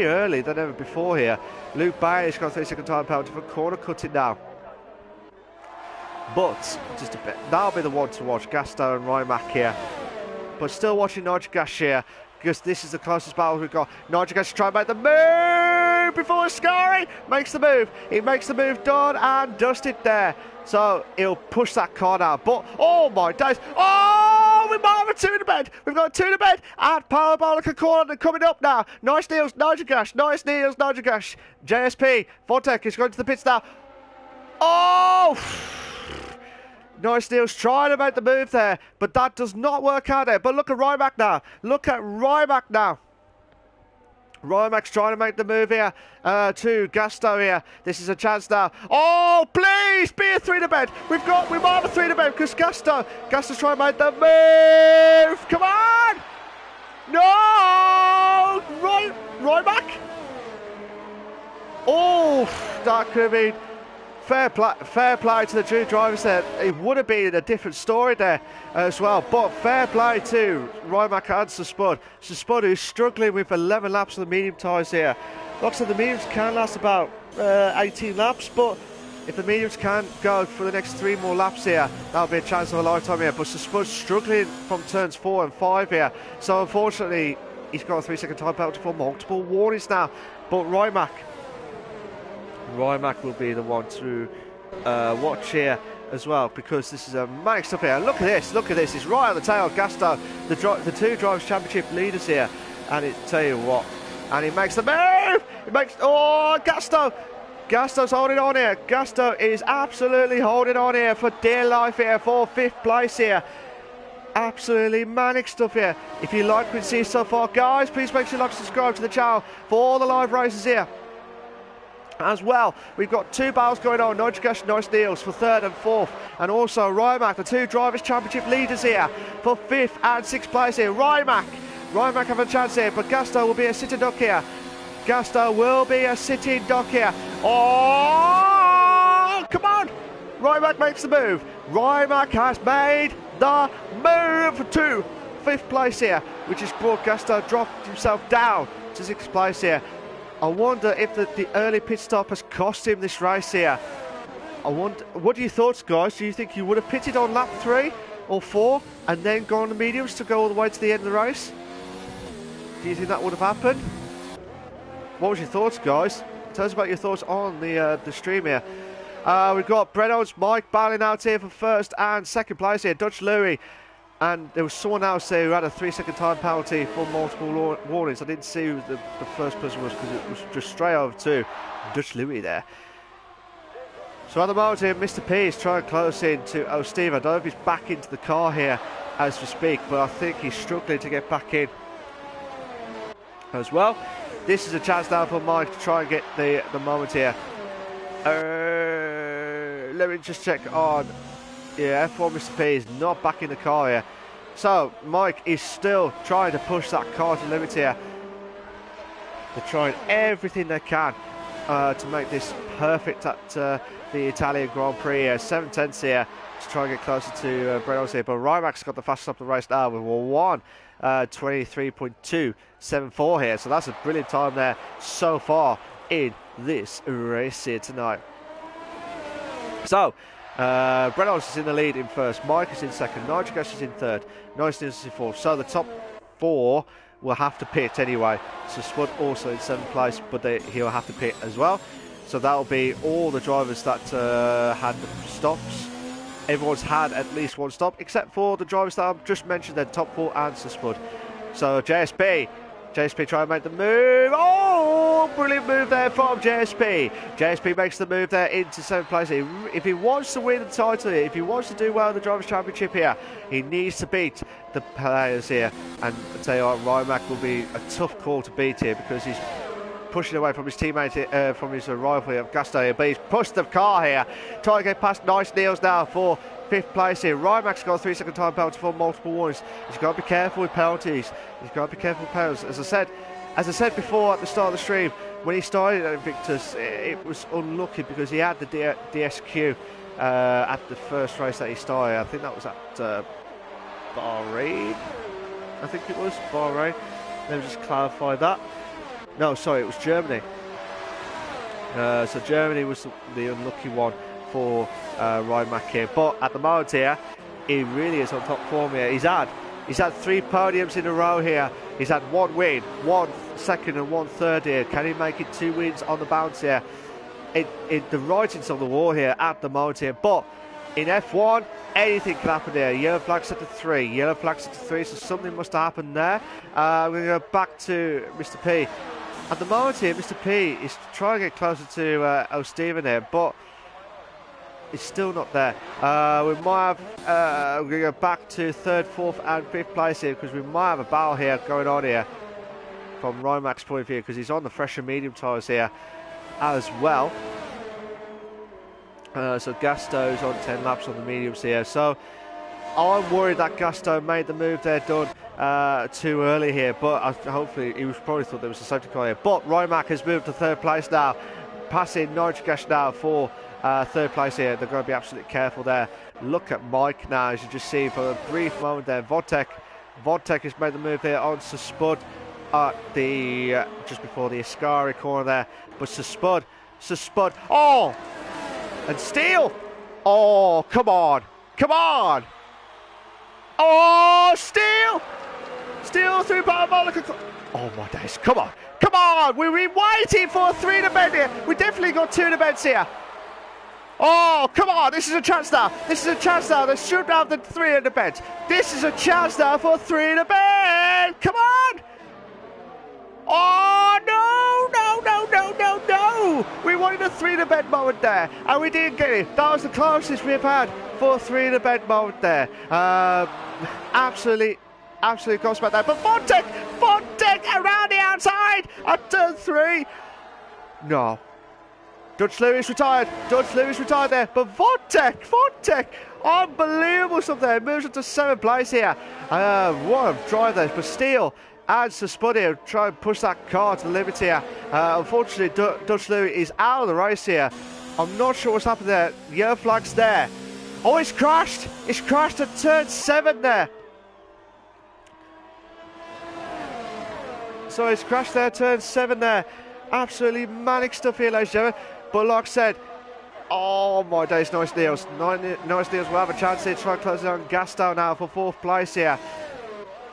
early than ever before here. Luke Bailey's got a 3-second time penalty for corner cutting now. But just a bit, that'll be the one to watch, Gasto and Rymac here. But still watching Nigel Gash here, because this is the closest battle we've got. Nigel Gash trying to make the move before Ascari makes the move. He makes the move, done and dusted there. So he'll push that car now. But oh my days! Oh, we might have a 2 in the bed. We've got a 2 in the bed at Parabolica corner coming up now. Nice Niels, Nigel Gash. Nice Niels, Nigel Gash. JSP, Vodtek is going to the pits now. Oh! Nice Niels trying to make the move there, but that does not work out there. But look at Rymac now. Look at Rymac now. Rymac's trying to make the move here to Gasto here. This is a chance now. Oh, please be a 3 to bed. We might have a 3 to bed because Gasto's trying to make the move. Come on! No! Rymac? Oh, that could have been fair play to the two drivers there. It would have been a different story there as well. But fair play to Rymac and Spud. Spud, who's struggling with 11 laps of the medium tyres here. Like I said, the mediums can last about 18 laps, but if the mediums can go for the next 3 more laps here, that'll be a chance of a lifetime here. But Spud's struggling from turns 4 and 5 here. So unfortunately, he's got a 3-second time penalty for multiple warnings now. But Rymac will be the one to watch here as well, because this is a manic stuff here. Look at this, it's right on the tail. Gasto, the 2 Drivers' Championship leaders here, and tell you what, and he makes the move. Gasto's holding on here. Gasto is absolutely holding on here for dear life here for 5th place here. Absolutely manic stuff here. If you like what you see so far, guys, please make sure you like and subscribe to the channel for all the live races here. As well, we've got 2 battles going on. Nigel Gash, Nice Niels for 3rd and 4th, and also Rymac, the 2 Drivers' Championship leaders here for 5th and 6th place here. Rymac have a chance here, but Gasto will be a sitting duck here. Oh, come on! Rymac makes the move. Rymac has made the move to 5th place here, which has brought Gasto dropped himself down to 6th place here. I wonder if the early pit stop has cost him this race here. What are your thoughts, guys? Do you think you would have pitted on lap 3 or 4 and then gone on the mediums to go all the way to the end of the race? Do you think that would have happened? What was your thoughts, guys? Tell us about your thoughts on the stream here. We've got Reynolds, Mike battling out here for 1st and 2nd place here. Dutch Louis. And there was someone else there who had a 3-second time penalty for multiple warnings. I didn't see who the first person was because it was just straight over to Dutch Louis there. So at the moment here, Mr. P is trying close in to Steve. I don't know if he's back into the car here as we speak, but I think he's struggling to get back in as well. This is a chance now for Mike to try and get the moment here. Let me just check on. Yeah, F1 Mr. P is not back in the car here. So, Mike is still trying to push that car to limit here. They're trying everything they can to make this perfect at the Italian Grand Prix here. 7/10 here to try and get closer to Reynolds here. But Rymac's got the fastest up the race now with 1:23.274 here. So that's a brilliant time there so far in this race here tonight. So, Reynolds is in the lead in first, Mike is in second, Nigel is in third, Nice News is in fourth. So the top four will have to pit anyway. So Spud also in seventh place, but he'll have to pit as well. So that'll be all the drivers that had stops. Everyone's had at least one stop, except for the drivers that I've just mentioned, the top four and Spud. So JSP try and make the move. Oh, brilliant move there from JSP. JSP makes the move there into seventh place. If he wants to win the title here, if he wants to do well in the Drivers' Championship here, he needs to beat the players here. And I tell you what, Rymac will be a tough call to beat here because he's pushing away from his teammate, from his rival here, Gusto here. But he's pushed the car here. Trying to get past Nice Neils now for fifth place here. Rymac's got a 3-second time penalty for multiple warnings. He's got to be careful with penalties. He's got to be careful with penalties. As I said before at the start of the stream, when he started at Invictus, it was unlucky because he had the DSQ at the first race that he started. I think that was at Bahrain. I think it was Bahrain. Let me just clarify that. No, sorry, it was Germany. So Germany was the unlucky one for Rymac here, but at the moment here, he really is on top form here. He's had 3 podiums in a row here. He's had 1 win, 1 second and 1 third here. Can he make it 2 wins on the bounce here? The writing's on the wall here at the moment here, but in F1, anything can happen here. Yellow flags at the 3, yellow flags at the 3, so something must have happened there. We're going to go back to Mr. P. At the moment here, Mr. P is trying to get closer to O'Steven here, but it's still not there. We might have, we're going to go back to 3rd, 4th and 5th place here because we might have a battle here going on here from Rymac's point of view because he's on the fresher medium tyres here as well. So Gasto's on 10 laps on the mediums here. So I'm worried that Gasto made the move there done too early here, but hopefully he was probably thought there was a safety car here. But Rymac has moved to 3rd place now, passing Nitrogash now for 3rd place here. They're going to be absolutely careful there. Look at Mike now, as you just see for a brief moment there. Vodtek has made the move here on Spud at the just before the Ascari corner there. But Spud, oh, and Steele, oh, come on, oh, Steele through Parabolic. Oh my days, come on, we've been waiting for a 3 in a bed here. We definitely got 2 in the beds here. Oh, come on, this is a chance now. They should have the 3 in the bed. This is a chance now for a 3 in the bed. Come on. Oh, no. We wanted a 3 in the bed moment there, and we didn't get it. That was the closest we've had for a 3 in the bed moment there. Absolutely close about that. But Vodtek around the outside at turn 3. No. Dutch Lewis retired there, but Vodtek, unbelievable stuff there. Moves up to 7th place here. What a drive there, but Steele adds to Spud here, try and push that car to the limit here. Unfortunately, Dutch Lewis is out of the race here. I'm not sure what's happened there. Yellow flag's there. Oh, it's crashed at turn 7 there. So it's crashed there, turn 7 there. Absolutely manic stuff here, ladies and gentlemen. But like I said, oh my days, Nice Neils. Nice Neils will have a chance here to try and close down Gastow now for 4th place here.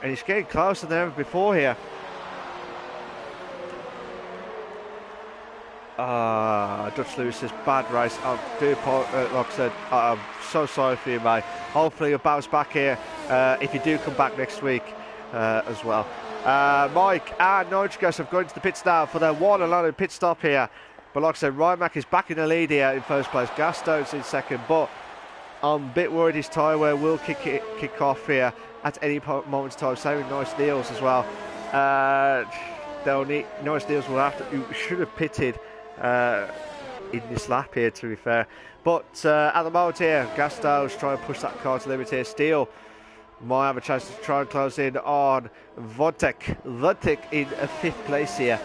And he's getting closer than ever before here. Dutch Lewis's bad race. Like I said, I'm so sorry for you, mate. Hopefully you'll bounce back here if you do come back next week as well. Mike and Nitrogas have gone into the pits now for their one and only pit stop here. But like I said, Rymac is back in the lead here in 1st place. Gasto's in 2nd, but I'm a bit worried his tyre wear will kick off here at any moment in time. Same with Nice Deals as well. Nice Deals will have to, should have pitted in this lap here, to be fair. But at the moment here, Gasto's trying to push that car to the limit here. Steele might have a chance to try and close in on Vodtek in 5th place here.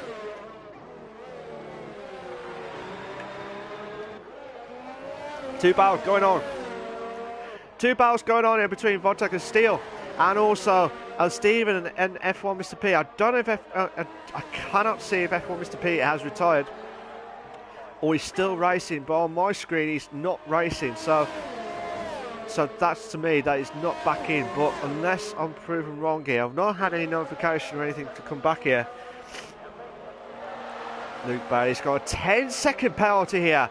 Two battles going on. Two battles going on here between Wouter and Steele, and also Steven and F1 Mr. P. I don't know if I cannot see if F1 Mr. P has retired or he's still racing, but on my screen he's not racing. So that's, to me, that is not back in. But unless I'm proven wrong here, I've not had any notification or anything to come back here. Luke Bailey's got a 10-second penalty here.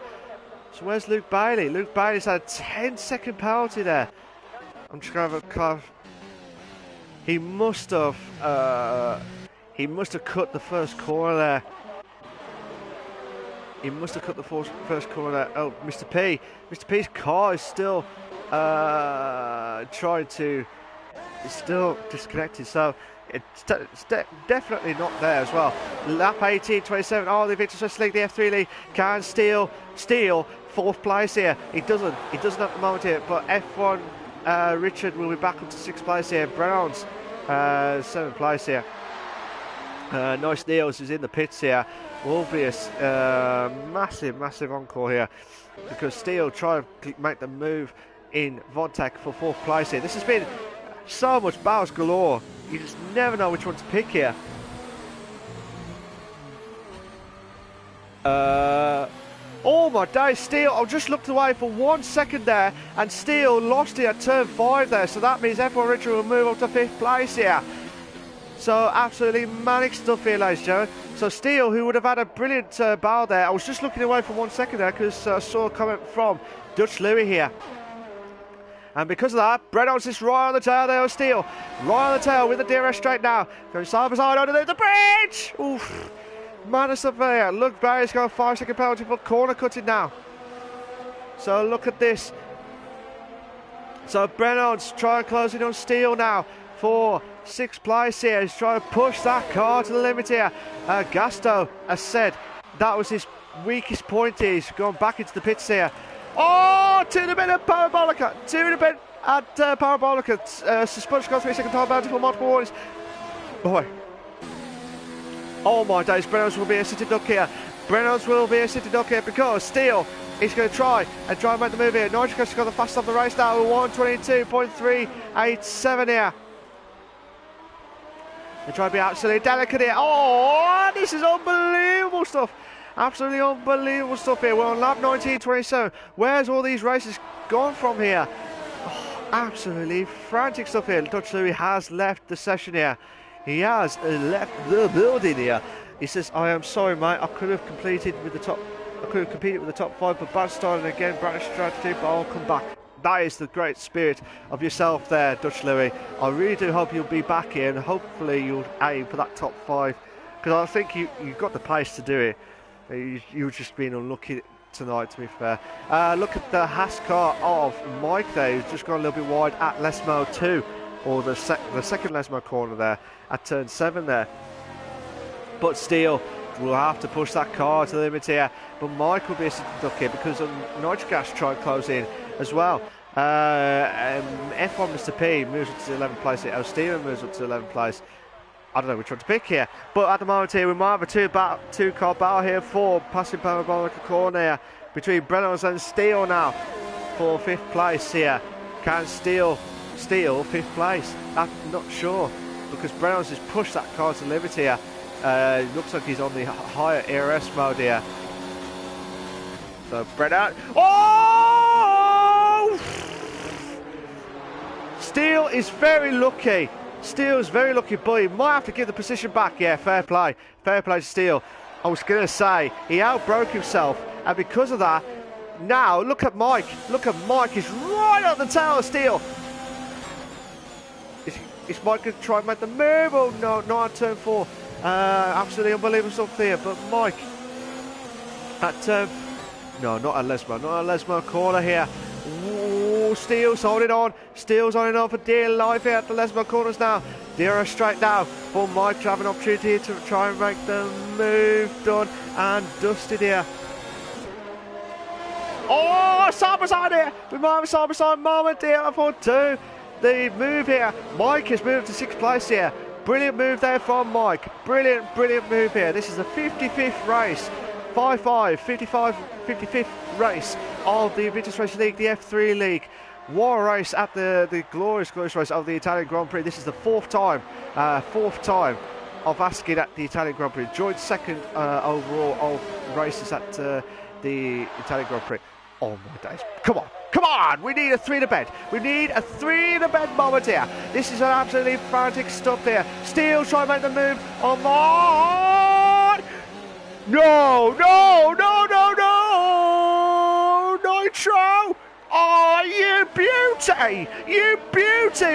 So where's Luke Bailey? Luke Bailey's had a 10-second penalty there. I'm just going to have a he must have cut the first corner there. He must have cut the first corner there. Oh, Mr. P. Mr. P's car is still still disconnected. So it's definitely not there as well. Lap 18:27. Oh, the Invictus Racing League, the F3 League. Can Steele fourth place here? He doesn't at the moment here. But F1 Richard will be back up to sixth place here. Brown's seventh place here. Nice Niels is in the pits here. Will be a massive encore here, because Steele try to make the move in Vontek for fourth place here. This has been so much battles galore. You just never know which one to pick here. Oh my days, Steele, I just looked away for 1 second there, and Steele lost it at turn 5 there, so that means F1 Richard will move up to 5th place here. So absolutely manic stuff here, ladies and gentlemen. So Steele, who would have had a brilliant battle there, I was just looking away for 1 second there because I saw a comment from Dutch Louis here. And because of that, Reynolds is right on the tail there of Steele. Right on the tail with the DRS straight now. Going side by side under the bridge! Oof. Madness up there. Look, Barry's got a 5-second penalty for corner cutting now. So look at this. So Reynolds trying to close in on Steele now for 6th place here. He's trying to push that car to the limit here. Gasto has said that was his weakest point here. He's gone back into the pits here. Oh, 2 in a bit at Parabolica. 2 in a bit at Parabolica. Suspension got 3-second time penalty for multiple warnings. Boy. Oh my days, Reynolds will be a sitting duck here. Reynolds will be a sitting duck here because Steele is going to try and make the move here. Nitrous has got the fastest of the race now with 1:22.387 here. They try to be absolutely delicate here. Oh, this is unbelievable stuff. Absolutely unbelievable stuff here. We're on lap 19:27. Where's all these races gone from here? Oh, absolutely frantic stuff here. Dutch Louis has left the session here. He has left the building here. He says, "I am sorry, mate. I could have competed with the top 5, but bad starting again. British strategy, but I'll come back." That is the great spirit of yourself there, Dutch Louis. I really do hope you'll be back here, and hopefully you'll aim for that top 5, because I think you've got the pace to do it. You've just been unlucky tonight, to be fair. Look at the Haas car of Mike there, who's just gone a little bit wide at Lesmo 2, or the second Lesmo corner there at turn 7 there. But Steele will have to push that car to the limit here. But Mike will be a sitting duck here because Nitric Gas try to close in as well. F1 Mr. P moves up to the 11th place here. Oh, Steven moves up to the 11th place. I don't know which one to pick here. But at the moment here, we might have a two-car battle here for passing Parabolica corner here between Reynolds and Steele now for 5th place here. Can Steele steal 5th place? I'm not sure, because Reynolds has pushed that car to the limit here. Looks like he's on the higher ERS mode here. So Reynolds. Oh! Steele is very lucky. Steele's very lucky, but he might have to give the position back. Yeah, fair play. Fair play to Steele. I was going to say, he outbroke himself, and because of that, now look at Mike. Look at Mike. He's right on the tail of Steele. Is Mike going to try and make the move? Oh, no, not on turn 4. Absolutely unbelievable stuff there. But Mike, at turn... No, not a Lesmo. Not a Lesmo corner here. Ooh, Steele's holding on. Steele's holding on for dear life here at the Lesmo corners now. DRS straight now for Mike to have an opportunity to try and make the move done and dusted here. Oh, side by side here. We might have a side by side moment here for 2. The move here. Mike has moved to 6th place here. Brilliant move there from Mike. Brilliant move here. This is the 55th race. 55th race of the Invictus Racing League, the F3 League. What a race at the glorious race of the Italian Grand Prix. This is the fourth time of asking at the Italian Grand Prix. Joined second overall of races at the Italian Grand Prix. Oh my days. Come on, we need a 3 to bed. We need a 3 to bed moment here. This is an absolutely frantic stuff here. Steele trying to make the move on Mark. No. Nitro. Oh, you beauty!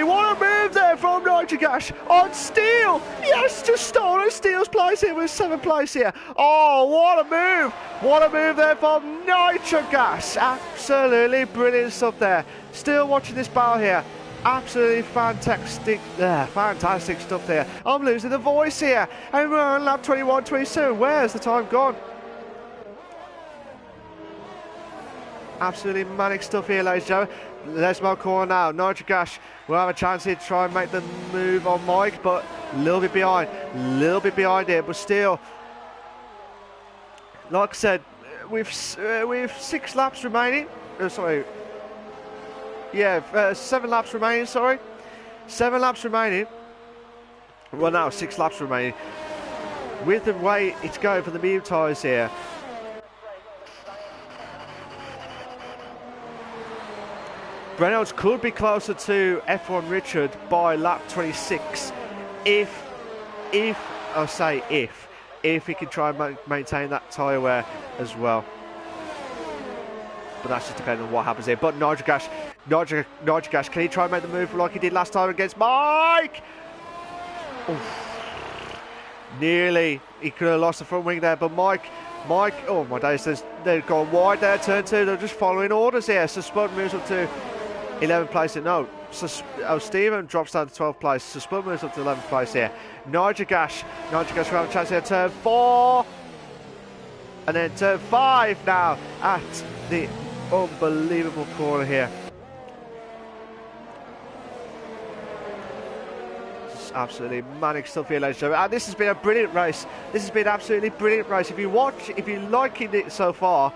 What a move there from Nitrogash on Steele. Yes, just stolen Steele's place here with 7th place here. Oh, what a move! What a move there from Nitrogash. Absolutely brilliant stuff there. Still watching this battle here. Absolutely fantastic stuff there. I'm losing the voice here. And we're on lap 21-22. Where's the time gone? Absolutely manic stuff here, ladies and gentlemen. Lesmo corner now. Nitrogash will have a chance here to try and make the move on Mike, but a little bit behind here, but still, like I said, with 6 laps remaining. 7 laps remaining. 7 laps remaining. Well, now 6 laps remaining. With the way it's going for the medium tyres here. Reynolds could be closer to F1 Richard by lap 26 if he can try and maintain that tyre wear as well. But that's just depending on what happens here. But Nitrogash, can he try and make the move like he did last time against Mike? Oof. Nearly, he could have lost the front wing there, but Mike, oh my days, they've gone wide there, turn 2, they're just following orders here. So Spud moves up to 11th place. No, Stephen drops down to 12th place. So Spud moves up to 11th place here. Nitrogash will have a chance here. Turn 4, and then turn 5 now at the unbelievable corner here. Just absolutely manic stuff here, ladies and gentlemen. And this has been a brilliant race. This has been absolutely brilliant race. If you're liking it so far,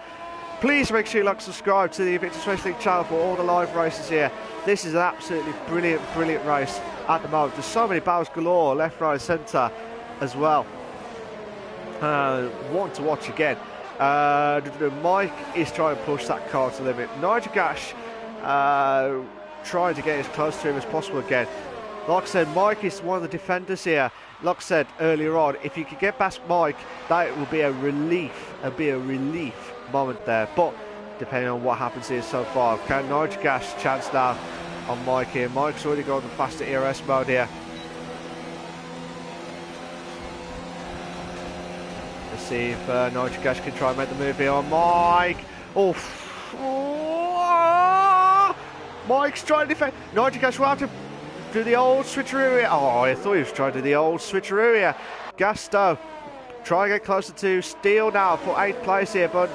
please make sure you like and subscribe to the Invictus Racing League channel for all the live races here. This is an absolutely brilliant race at the moment. There's so many battles galore, left, right, centre as well. One to watch again. Mike is trying to push that car to the limit. Nitrogash trying to get as close to him as possible again. Like I said, Mike is one of the defenders here. Like I said earlier on, if you could get past Mike, that will be a relief. It'll be a relief moment there. But depending on what happens here so far, can Nitrogash chance now on Mike here? Mike's already got the faster ERS mode here. Let's see if Nitrogash can try and make the move here on Mike. Oh, Mike's trying to defend. Nitrogash will have to do the old switcheroo here. Oh, I thought he was trying to do the old switcheroo here. Gasto trying to get closer to Steele now for 8th place here, but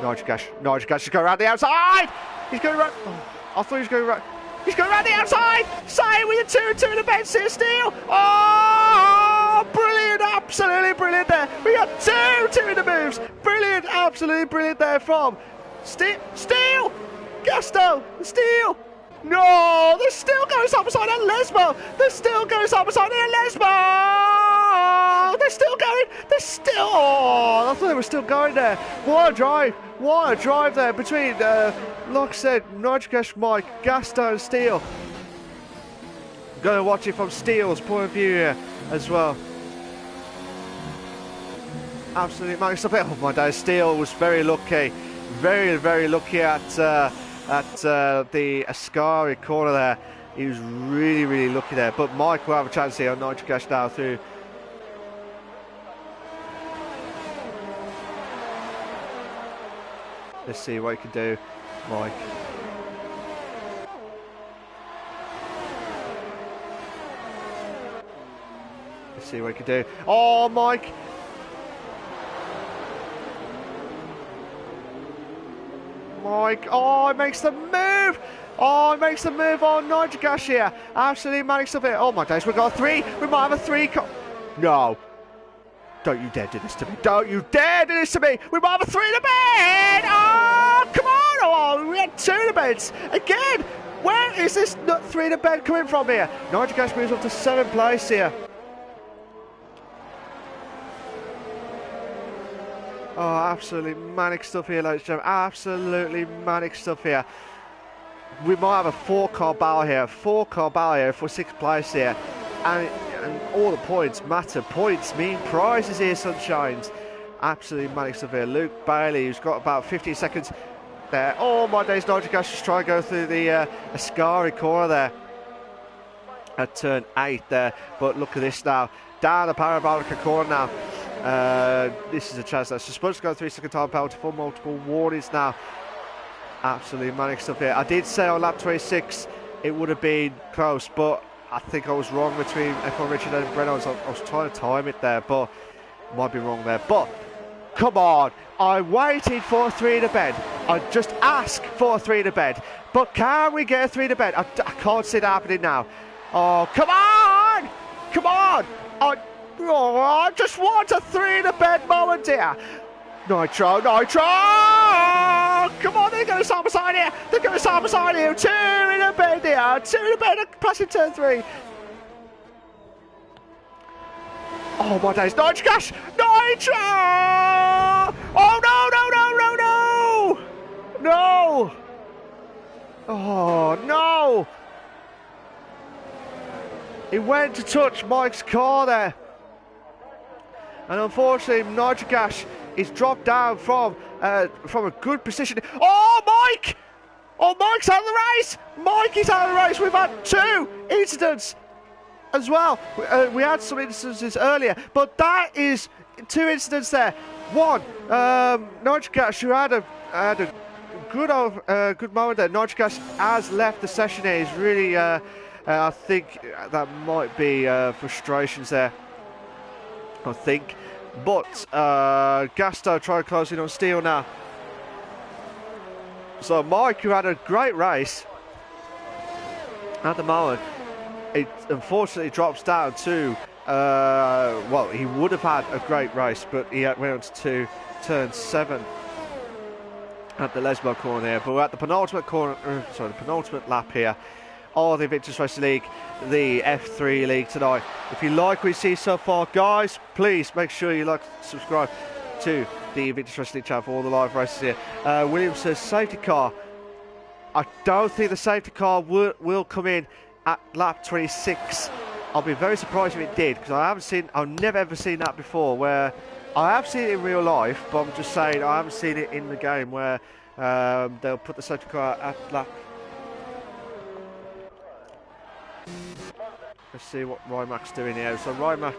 Nitrogash is going around the outside. He's going around. Oh, I thought he was going around. He's going around the outside. Same with the 2 in the bench here, Steele. Oh, brilliant. Absolutely brilliant there. We got 2 in the moves. Brilliant. Absolutely brilliant there from Steele. Gasto. Steele. No, they're still going side by side and Lesmo. They're still going side by side and Lesmo. They're still going. Oh, I thought they were still going there. What a drive. What a drive there between, like I said, Nitrogash, Mike, Gasto and Steele. Going to watch it from Steele's point of view here as well. Absolutely manic stuff. Oh my days, Steele was very lucky. Very lucky at the Ascari corner there. He was really lucky there. But Mike will have a chance here on Nitrogash now through. Let's see what he can do, Mike. Let's see what he can do. Oh, Mike! Oh, he makes the move! Oh, he makes the move on Nitrogash here. Absolutely manic stuff here. Oh my days, we've got a 3. We might have a 3. No. Don't you dare do this to me. Don't you dare do this to me. We might have a 3 to bed. Oh, Come on! Oh, we had 2 in the beds. Again! Where is this 3 in the bed coming from here? Nigel Gash moves up to 7th place here. Oh, absolutely manic stuff here, ladies and gentlemen. Absolutely manic stuff here. We might have a 4-car battle here. 4-car battle here for 6th place here. And all the points matter. Points mean prizes here, sunshines. Absolutely manic stuff here. Luke Bailey, who's got about 15 seconds there. Oh my days, Nigel Gash just trying to go through the Ascari corner there at turn 8 there. But look at this now. Down the Parabolica corner now. This is a chance that's supposed to go 3-second time penalty for multiple warnings now. Absolutely manic stuff here. I did say on lap 26 it would have been close, but I think I was wrong between F1 Richard and Breno. I was trying to time it there, but might be wrong there. But come on, I waited for a 3 to bed. I just asked for a 3 to bed, but can we get a 3 to bed? I can't see it happening now. Oh, come on! Come on! I just want a 3 in the bed moment here. Nitro! Come on, they're going to side by side here. They're going to side by side here. 2 in the bed here. 2 in the bed, passing turn 3. Oh my days, Nitro Gash! Nitro! Oh no! No! Oh no! He went to touch Mike's car there. And unfortunately, Nigel Gash is dropped down from a good position. Oh, Mike! Oh, Mike's out of the race! Mike is out of the race. We've had 2 incidents as well. We had some instances earlier, but that is 2 incidents there. One, Nigel Gash, who had a good moment there. Nigel Gash has left the session here. He's really, I think that might be frustrations there. I think, but Gasto trying to close in on Steele now. So Mike, who had a great race at the moment, it unfortunately drops down to well, he would have had a great race, but he went on to turn 7 at the Lesbo corner here. But we're at the penultimate corner, the penultimate lap here of the Invictus Racing League, the F3 League tonight. If you like what you see so far, guys, please make sure you like, subscribe to the Invictus Racing League channel for all the live races here. Williams says safety car. I don't think the safety car will come in at lap 26. I'll be very surprised if it did, because I've never ever seen that before, where I have seen it in real life, but I'm just saying I haven't seen it in the game where they'll put the safety car at lap. Let's see what Rymac's doing here. So Rymac,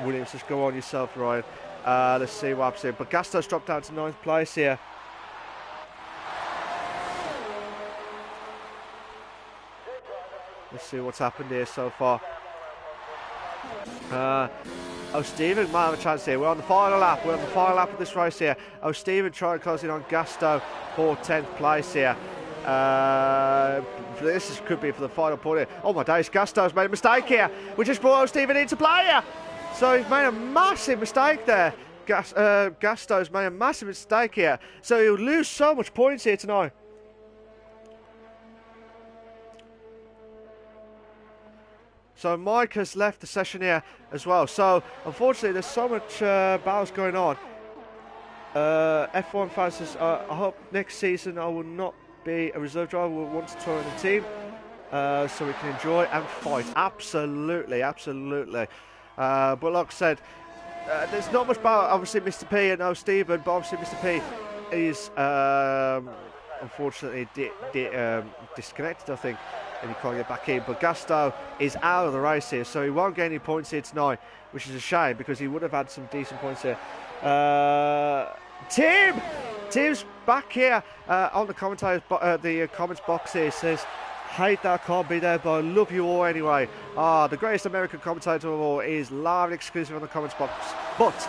Williams, just go on yourself, Ryan. Let's see what happens here. But Gasto's dropped down to 9th place here. Let's see what's happened here so far. Oh, Stephen might have a chance here. We're on the final lap. We're on the final lap of this race here. Oh, Stephen trying to close in on Gasto for 10th place here. This could be for the final point here. Oh my days, Gasto's made a mistake here. We just brought Stephen into play here. So he's made a massive mistake there. Gasto's made a massive mistake here. So he'll lose so much points here tonight. So Mike has left the session here as well. So unfortunately, there's so much battles going on. F1 fans says, I hope next season I will not be a reserve driver. We'll want to join the team so we can enjoy and fight. Absolutely, absolutely. But like I said, there's not much battle. Obviously, Mr. P and no Stephen, but obviously Mr. P is unfortunately disconnected, I think, and he can't get back in. But Gasto is out of the race here, so he won't get any points here tonight, which is a shame because he would have had some decent points here. Tim's back here on the commentators, the comments box here. Says, hate that I can't be there, but I love you all anyway. The greatest American commentator of all is live and exclusive on the comments box. But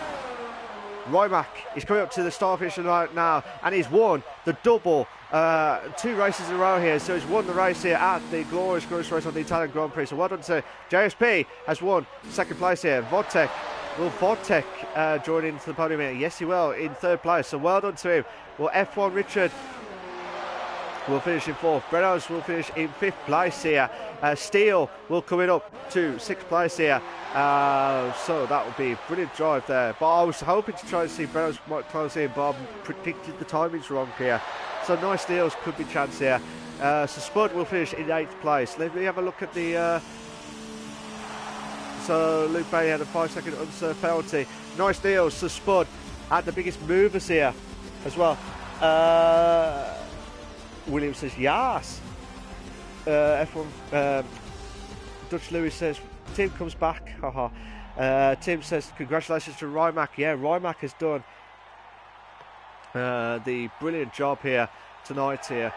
Rymac is coming up to the start finish right now, and he's won the double 2 races in a row here. So he's won the race here at the glorious race on the Italian Grand Prix. So well done to JSP, has won 2nd place here. Vodtech Will Vodtek join into the podium here? Yes, he will, in third place. So well done to him. Well, F1 Richard will finish in fourth. Brenos will finish in fifth place here. Steele will come in up to sixth place here. So that would be a brilliant drive there. But I was hoping to try and see Brenos might close in, but I predicted the timings wrong here. So nice deals could be chance here. So Spud will finish in eighth place. Let me have a look at the... So Luke Bailey had a 5-second unserved penalty. Nice deals. So Spud had the biggest movers here as well. William says yes. F1 Dutch Lewis says Tim comes back. Tim says congratulations to Rymac. Yeah, Rymac has done the brilliant job here tonight here.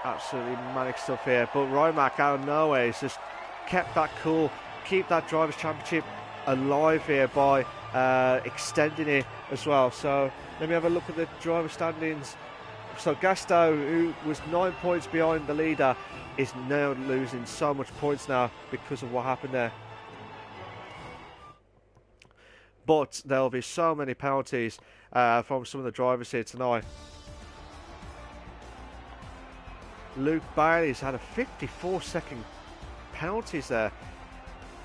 Absolutely manic stuff here. But Rymac out of nowhere has just kept that cool, keep that Drivers' Championship alive here by extending it as well. So let me have a look at the driver standings. So Gasto, who was 9 points behind the leader, is now losing so much points now because of what happened there. But there'll be so many penalties from some of the drivers here tonight. Luke Bailey's had a 54-second penalties there.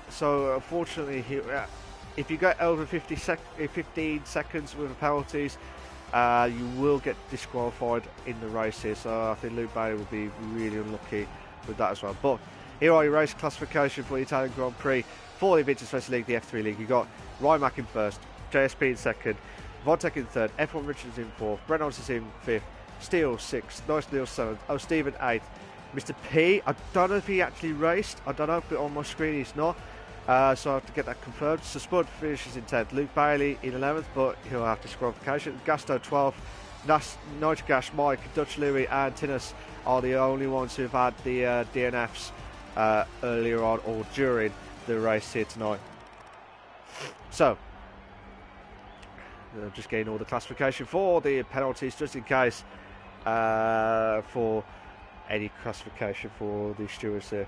So unfortunately, if you get over 15 seconds with the penalties, you will get disqualified in the race here. So I think Luke Bailey will be really unlucky with that as well. But here are your race classification for the Italian Grand Prix for the Invictus Racing League, the F3 League. You've got Rymac in first, JSP in second, Vodtek in third, F1 Richards in fourth, Reynolds is in fifth, Steele sixth, Nice Neil seventh, Stephen eighth, Mr. P, I don't know if he actually raced, I don't know, but on my screen he's not. So I have to get that confirmed. So Spud finishes in 10th. Luke Bailey in 11th, but he'll have disqualification. Gasto 12th. Nigel Gash, Mike, Dutch Louis and Tinus are the only ones who've had the DNFs earlier on or during the race here tonight. So I'm just getting all the classification for the penalties just in case for any classification for the stewards here.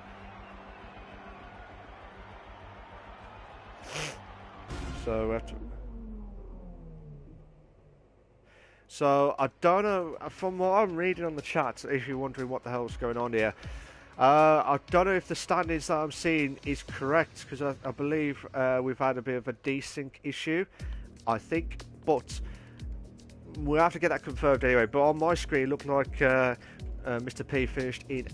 So I don't know, from what I'm reading on the chat, if you're wondering what the hell's going on here, I don't know if the standings that I'm seeing is correct, because I believe we've had a bit of a desync issue, I think, but we'll have to get that confirmed anyway. But on my screen, it looked like Mr. P finished in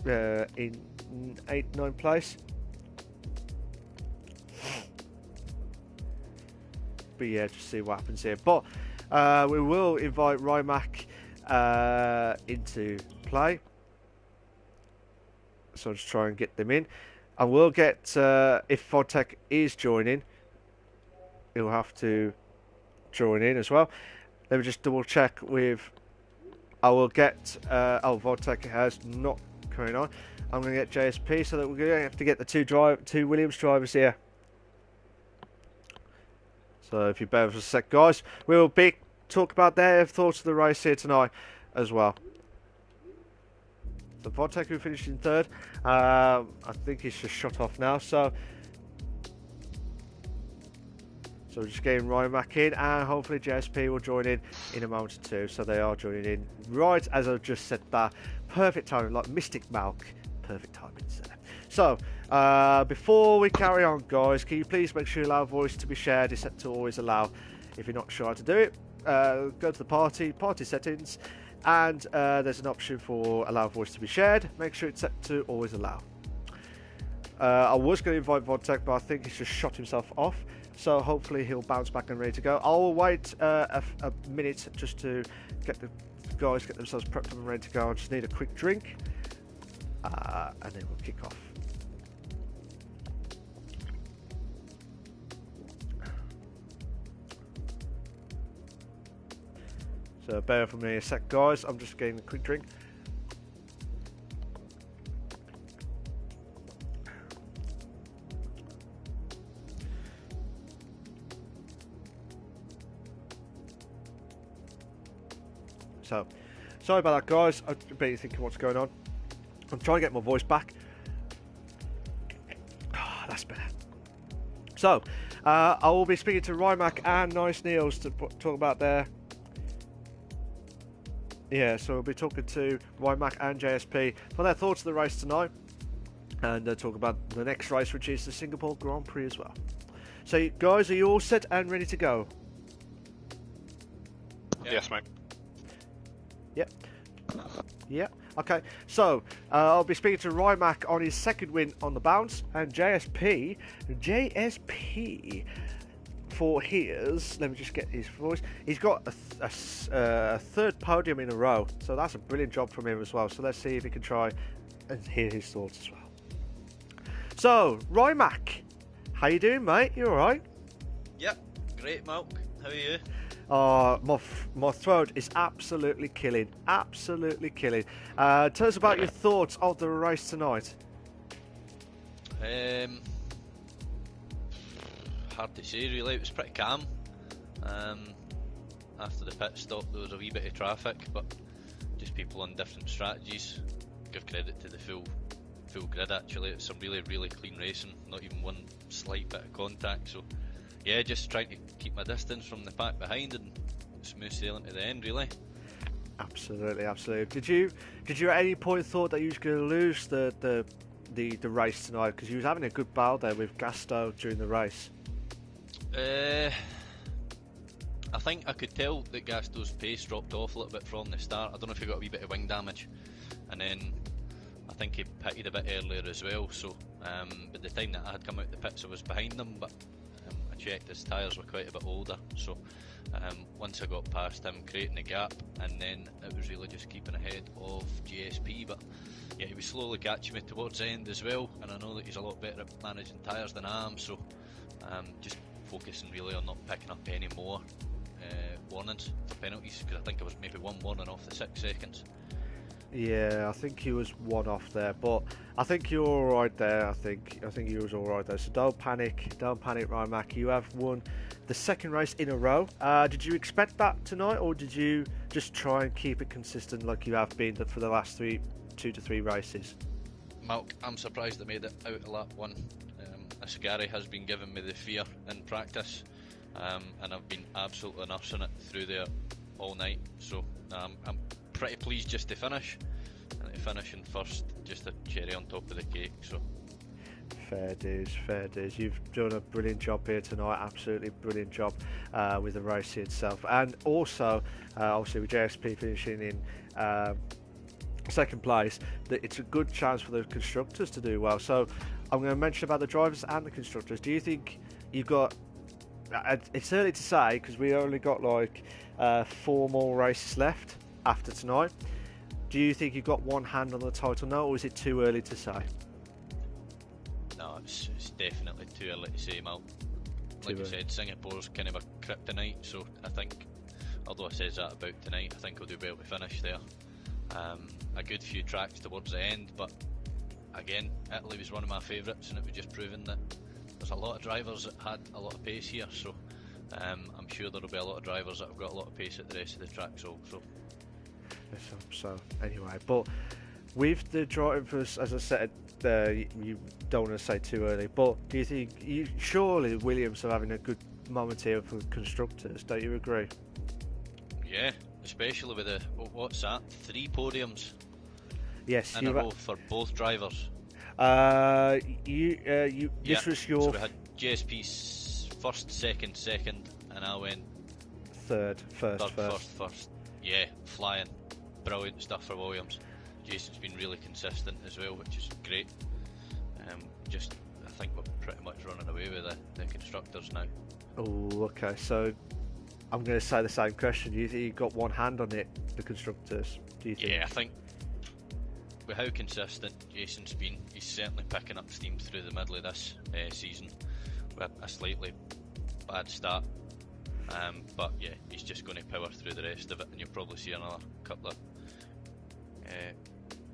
9th place. But yeah, just see what happens here. But we will invite Rymac into play. So I'll just try and get them in. And we'll get, if Vodtek is joining, he'll have to join in as well. Let me just double check with, I will get, Vodtek has not coming on. I'm going to get JSP so that we're going to have to get the two Williams drivers here. So if you bear with us a sec, guys, we will talk about their thoughts of the race here tonight as well. So Vodtek, who finished in third, I think he's just shut off now. So we're just getting Rymac in, and hopefully JSP will join in a moment or two. So they are joining in right as I just said that. Perfect timing, like Mystic Malc. Perfect timing there. So, before we carry on, guys, can you please make sure you allow voice to be shared is set to always allow. If you're not sure how to do it, go to the party settings, and there's an option for allow voice to be shared. Make sure it's set to always allow. I was going to invite Vodtek, but I think he's just shot himself off, so hopefully he'll bounce back and ready to go. I'll wait a minute just to get the guys get themselves prepped up and ready to go. I just need a quick drink, and then we'll kick off. So bear with me a sec, guys. I'm just getting a quick drink. So, sorry about that, guys. I bet you're thinking what's going on. I'm trying to get my voice back. That's better. So, I will be speaking to Rymac and Nice Niels to talk about their... Yeah, so we'll be talking to Rymac and JSP for their thoughts of the race tonight. And talk about the next race, which is the Singapore Grand Prix as well. So, guys, are you all set and ready to go? Yes, mate. Yep. Yeah. Okay. So I'll be speaking to Rymac on his second win on the bounce, and JSP for his. Let me just get his voice. He's got a third podium in a row, so that's a brilliant job from him as well. So let's see if he can try and hear his thoughts as well. So Rymac, how you doing, mate? You all right? Yep. Great, Malc. How are you? My throat is absolutely killing. Absolutely killing. Tell us about your thoughts of the race tonight. Hard to say, really. It was pretty calm. After the pit stop, there was a wee bit of traffic, but just people on different strategies. Give credit to the full grid, actually. It's some really, really clean racing. Not even one slight bit of contact. So, yeah, just trying to keep my distance from the pack behind and smooth sailing to the end, really. Absolutely, absolutely. Did you at any point thought that you was going to lose the race tonight, because you was having a good battle there with Gasto during the race? I think I could tell that Gasto's pace dropped off a little bit from the start. I don't know if he got a wee bit of wing damage, and then I think he pitted a bit earlier as well. So by the time that I had come out the pits, I was behind him, but I checked his tyres were quite a bit older. So once I got past him, creating the gap, and then it was really just keeping ahead of GSP. But yeah, he was slowly catching me towards the end as well, and I know that he's a lot better at managing tyres than I am, so just focusing really on not picking up any more warnings for penalties, because I think I was maybe one warning off the 6 seconds. Yeah, I think he was one off there, but I think you're all right there. I think he was all right there. So don't panic, Rymac. You have won the second race in a row. Did you expect that tonight, or did you just try and keep it consistent like you have been for the last 2 to 3 races? Malc, I'm surprised I made it out of lap 1. Ascari has been giving me the fear in practice, and I've been absolutely nursing it through there all night. So I'm pretty pleased just to finish, and to finish in first, just a cherry on top of the cake. So fair dues. You've done a brilliant job here tonight. Absolutely brilliant job with the race itself, and also obviously with JSP finishing in second place, that it's a good chance for the constructors to do well. So I'm going to mention about the drivers and the constructors. Do you think you've got... It's early to say, because we only got like 4 more races left after tonight. Do you think you've got one hand on the title now, or is it too early to say? No, it's definitely too early to say, Mal. Like I said, Singapore's kind of a kryptonite, so I think, although I says that about tonight, I think I'll do well to finish there. A good few tracks towards the end, but again, Italy was one of my favourites, and it was just proving that there's a lot of drivers that had a lot of pace here, so I'm sure there'll be a lot of drivers that have got a lot of pace at the rest of the tracks also. Yes, I hope so. Anyway, but with the drivers, as I said, you don't want to say too early, but do you think, surely Williams are having a good moment here for constructors, don't you agree? Yeah, especially with the, what's that, 3 podiums? Yes, in a row for both drivers. This was your... So we had GSP's second, and I went first. Yeah, flying. Brilliant stuff for Williams. Jason's been really consistent as well, which is great. I think we're pretty much running away with the constructors now. Oh, okay. So I'm going to say the same question. Do you think you got one hand on it, the constructors? Do you think? Yeah, I think with how consistent Jason's been, he's certainly picking up steam through the middle of this season with a slightly bad start. But yeah, he's just going to power through the rest of it, and you'll probably see another couple of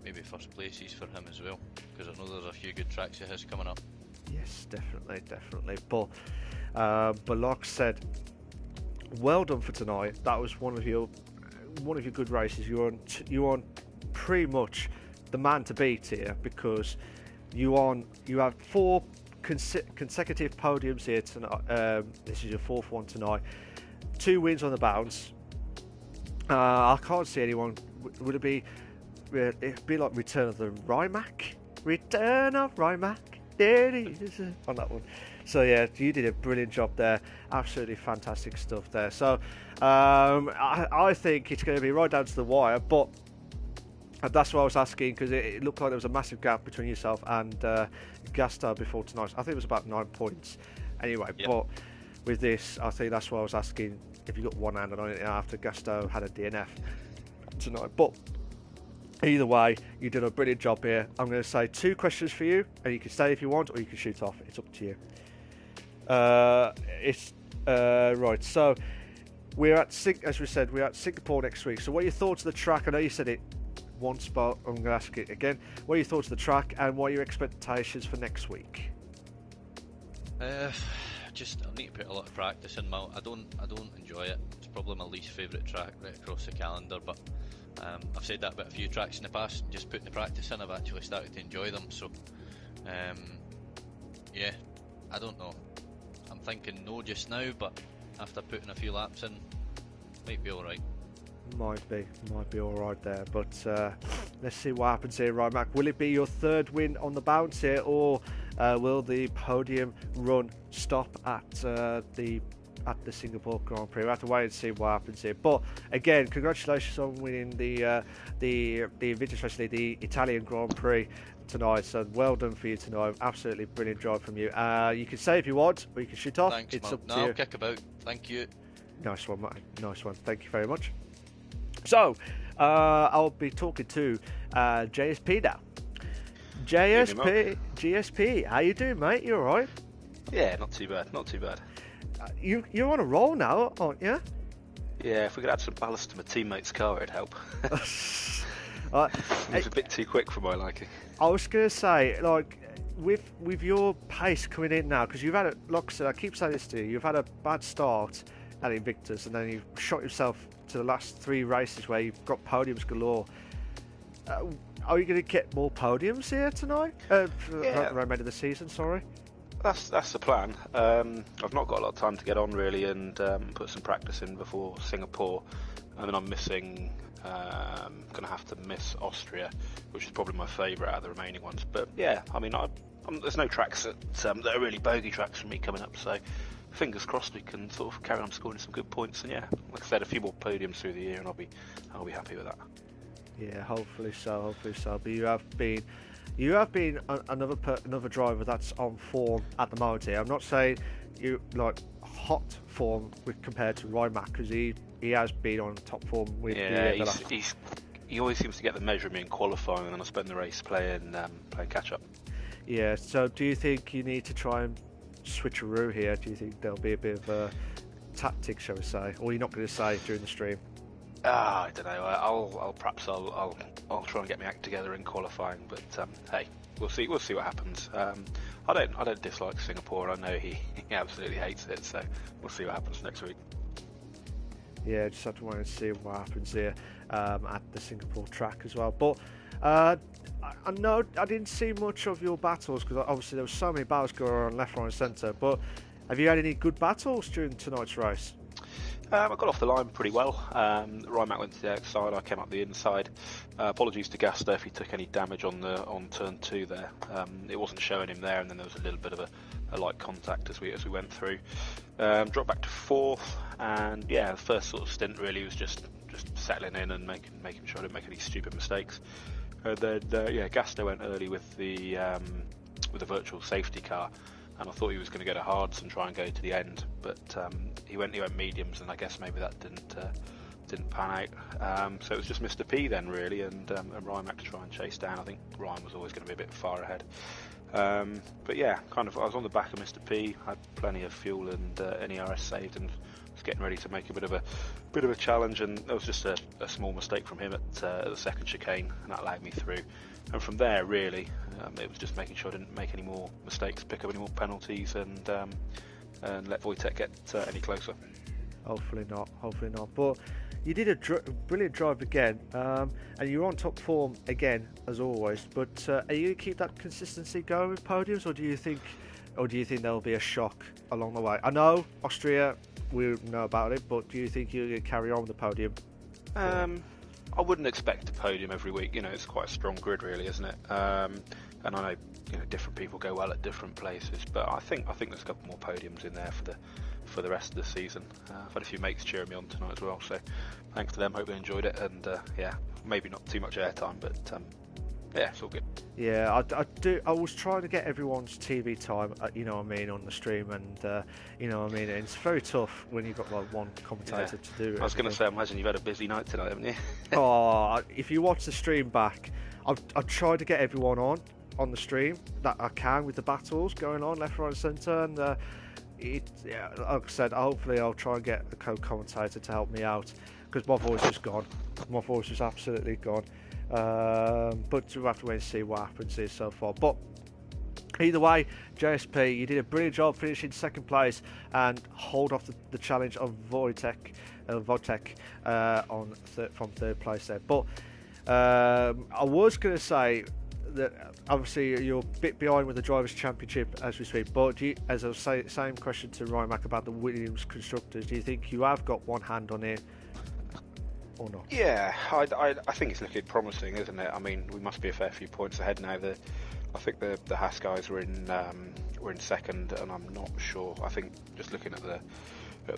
maybe first places for him as well, because I know there's a few good tracks of his coming up. Yes, definitely. But like I said, well done for tonight. That was one of your good races. You're on pretty much the man to beat here, because you have 4 consecutive podiums here tonight. This is your 4th one tonight. 2 wins on the bounce. I can't see anyone. Would it be? It'd be like Return of the Rimac. Return of Rimac. There it is on that one. So yeah, you did a brilliant job there. Absolutely fantastic stuff there. So I think it's going to be right down to the wire, but that's what I was asking, because it looked like there was a massive gap between yourself and Gasto before tonight. I think it was about 9 points. Anyway, yep. But with this, I think that's what I was asking, if you got one hand on it after Gasto had a DNF tonight. But either way, you did a brilliant job here. I'm going to say 2 questions for you, and you can stay if you want, or you can shoot off. It's up to you. Right. So we're at as we said, we're at Singapore next week. So what are your thoughts of the track? I know you said it once, but I'm going to ask it again. What are your thoughts of the track, and what are your expectations for next week? Just I need to put a lot of practice in. I don't enjoy it. It's probably my least favourite track right across the calendar, but I've said that about a few tracks in the past. Just putting the practice in, I've actually started to enjoy them. So yeah, I don't know. I'm thinking no just now, but after putting a few laps in, might be alright. Might be alright there, but let's see what happens here. Right, Mac, will it be your 3rd win on the bounce here, or will the podium run stop at the Singapore Grand Prix? We'll have to wait and see what happens here. But again, congratulations on winning the Invictus Racing League, the Italian Grand Prix tonight. So well done for you tonight. Absolutely brilliant drive from you. You can say if you want, or you can shoot off. Thanks, it's man. up to you. I'll kick about. Thank you. Nice one, mate. Nice one. Thank you very much. So, I'll be talking to JSP now. GSP, how you doing, mate? You alright? Yeah, not too bad, not too bad. You're on a roll now, aren't you? Yeah, if we could add some ballast to my teammate's car, it'd help. It was a bit too quick for my liking. I was going to say, like, with your pace coming in now, because you've had it, like I said, I keep saying this to you, you've had a bad start at Invictus, and then you've shot yourself to the last 3 races where you've got podiums galore. Are you going to get more podiums here tonight? Remainder of the season, sorry. That's the plan. I've not got a lot of time to get on really, and put some practice in before Singapore, and then I'm missing. Going to have to miss Austria, which is probably my favourite out of the remaining ones. But yeah, I mean, there's no tracks that are really bogey tracks for me coming up, so fingers crossed we can sort of carry on scoring some good points. And yeah, like I said, a few more podiums through the year, and I'll be happy with that. Yeah, hopefully so. But you have been another driver that's on form at the moment here. I'm not saying you like hot form compared to Rimac, because he has been on top form with he always seems to get the measure of me in qualifying, and then I spend the race playing catch up. Yeah. So do you think you need to try and switcheroo here? Do you think there'll be a bit of a tactic, shall we say, or you're not going to say during the stream? I don't know. I'll try and get my act together in qualifying, but hey, we'll see what happens. I don't dislike Singapore. I know he absolutely hates it, so we'll see what happens next week. Yeah, just have to wait and see what happens here at the Singapore track as well. But I know I didn't see much of your battles, because obviously there were so many battles going on left, right and centre. But have you had any good battles during tonight's race? I got off the line pretty well. Rimac went to the outside, I came up the inside. Apologies to Gasto if he took any damage on turn 2 there. It wasn't showing him there, and then there was a little bit of a light contact as we went through. Dropped back to 4th, and yeah, the first sort of stint really was just settling in and making sure I didn't make any stupid mistakes. And then Gasto went early with the virtual safety car, and I thought he was going to go to hards and try and go to the end, but he went mediums, and I guess maybe that didn't pan out. So it was just Mr. P then really, and Rimac to try and chase down. I think Ryan was always going to be a bit far ahead. But yeah, I was on the back of Mr. P, had plenty of fuel and NERS saved, and was getting ready to make a bit of a challenge, and there was just a small mistake from him at the second chicane, and that allowed me through. And from there, really, it was just making sure I didn't make any more mistakes, pick up any more penalties, and let Wojtek get any closer. Hopefully not. But you did a brilliant drive again, and you're on top form again, as always. But are you going to keep that consistency going with podiums, or do you think or do you think there'll be a shock along the way? I know Austria, we know about it, but do you think you'll carry on with the podium? I wouldn't expect a podium every week. You know, it's quite a strong grid, really, isn't it? And I know, you know, different people go well at different places, but I think there's a couple more podiums in there for the rest of the season. I've had a few mates cheering me on tonight as well, so thanks to them. Hope they enjoyed it, and yeah, maybe not too much airtime, but yeah, it's all good. Yeah, I was trying to get everyone's TV time, you know what I mean, on the stream, and you know what I mean. It's very tough when you've got like one commentator to do it. I was going to say, I imagine you've had a busy night tonight, haven't you? Oh, if you watch the stream back, I've tried to get everyone on the stream that I can with the battles going on left, right, and centre, and yeah, like I said, hopefully I'll try and get a co-commentator to help me out, because my voice is gone. My voice is absolutely gone. But we'll have to wait and see what happens here so far. But either way, JSP, you did a brilliant job finishing second place and hold off the challenge of Wojtek from third place there. But I was going to say that obviously you're a bit behind with the Drivers' Championship as we speak, but as I was saying, same question to Ryan Mack about the Williams constructors, do you think you have got one hand on it or not? Yeah, I think it's looking promising, isn't it? I mean, we must be a fair few points ahead now. I think the Haas guys were in second, and I'm not sure. I think just looking at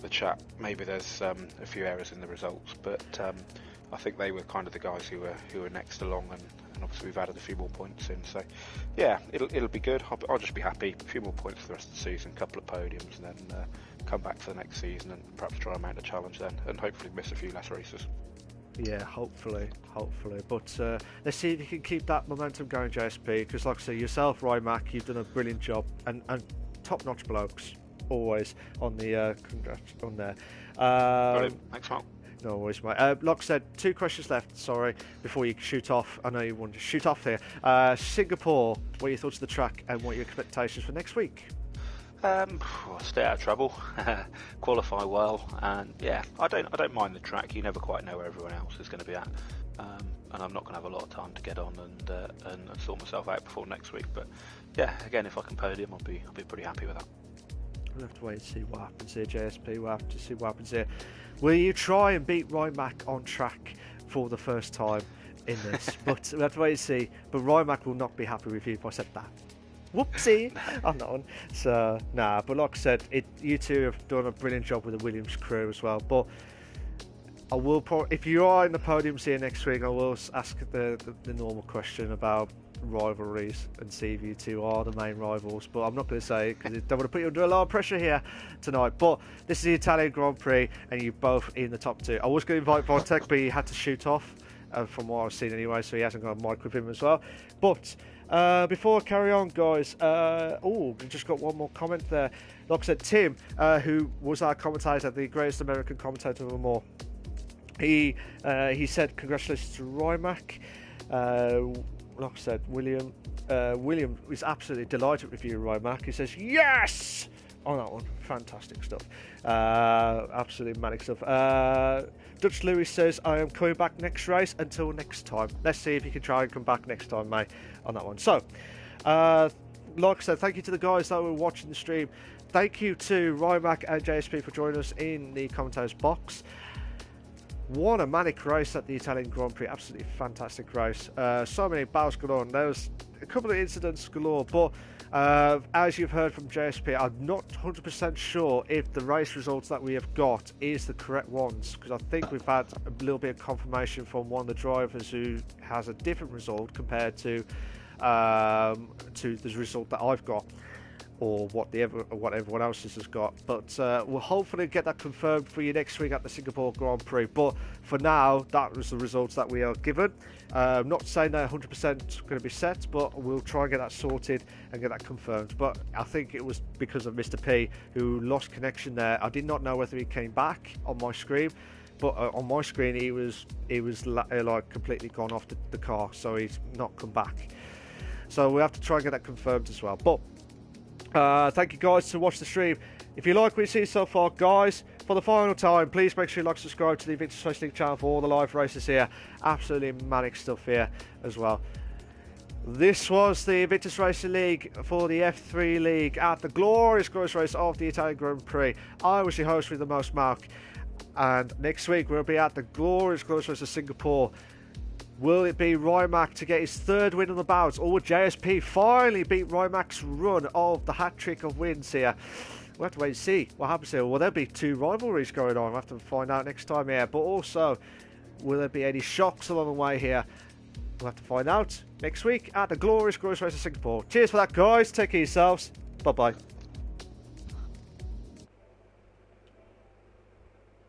the chat, maybe there's a few errors in the results, but I think they were kind of the guys who were next along, and obviously we've added a few more points in. So yeah, it'll be good. I'll just be happy. A few more points for the rest of the season, a couple of podiums, and then come back for the next season and perhaps try and mount a challenge then, and hopefully miss a few less races. Yeah, hopefully. But let's see if you can keep that momentum going, JSP, because like I say, yourself, Ryan Mack, you've done a brilliant job, and top-notch blokes, always on the congrats on there. Brilliant. Thanks, Mark. No worries, mate. Like I said, 2 questions left, sorry, before you shoot off. I know you want to shoot off here. Singapore, what are your thoughts of the track, and what are your expectations for next week? Stay out of trouble, qualify well, and yeah, I don't mind the track. You never quite know where everyone else is going to be at, and I'm not going to have a lot of time to get on and sort myself out before next week. But yeah, again, if I can podium, I'll be pretty happy with that. We'll have to wait and see what happens here, JSP. We'll have to see what happens here. Will you try and beat Ryan Mack on track for the first time in this? But we'll have to wait and see. But Ryan Mack will not be happy with you if I said that. Whoopsie on that one. So nah, but like I said, you two have done a brilliant job with the Williams crew as well. But I will if you are in the podiums here next week, I will ask the normal question about rivalries and see if you two are the main rivals. But I'm not going to say it because I don't want to put you under a lot of pressure here tonight. But this is the Italian Grand Prix, and you're both in the top 2. I was going to invite Wojtek, but he had to shoot off from what I've seen anyway, so he hasn't got a mic with him as well. But before I carry on, guys, we just got one more comment there. Like I said, Tim, who was our commentator, the greatest American commentator of them all, he said congratulations to Rymac. Like I said, William is absolutely delighted with you, Rymac. He says yes on that one. Fantastic stuff. Absolutely manic stuff. Dutch Lewis says, I am coming back next race. Until next time. Let's see if you can try and come back next time, mate, on that one. So, like I said, thank you to the guys that were watching the stream. Thank you to Rymac and JSP for joining us in the commentators box. What a manic race at the Italian Grand Prix. Absolutely fantastic race. So many battles galore. And there was a couple of incidents galore, but as you've heard from JSP, I'm not 100% sure if the race results that we have got is the correct ones, because I think we've had a little bit of confirmation from one of the drivers who has a different result compared to the result that I've got, or what everyone else has got. But we'll hopefully get that confirmed for you next week at the Singapore Grand Prix. But for now, that was the results that we are given. Not saying they're 100% going to be set, but we'll try and get that sorted and get that confirmed. But I think it was because of Mr. P, who lost connection there. I did not know whether he came back on my screen, but on my screen he was like completely gone off the car, so he's not come back. So we have to try and get that confirmed as well. But thank you guys to watch the stream. If you like what you see so far, guys, for the final time, please make sure you like and subscribe to the Invictus Racing League channel for all the live races here. Absolutely manic stuff here as well. This was the Invictus Racing League for the F3 League at the glorious race of the Italian Grand Prix. I was your host with the most, Malc, and next week we'll be at the glorious race of Singapore. Will it be Rimac to get his third win on the bounce, or will JSP finally beat Rimac's run of the hat-trick of wins here? We'll have to wait and see what happens here. Will there be two rivalries going on? We'll have to find out next time here. But also, will there be any shocks along the way here? We'll have to find out next week at the glorious race of Singapore. Cheers for that, guys. Take care of yourselves. Bye-bye.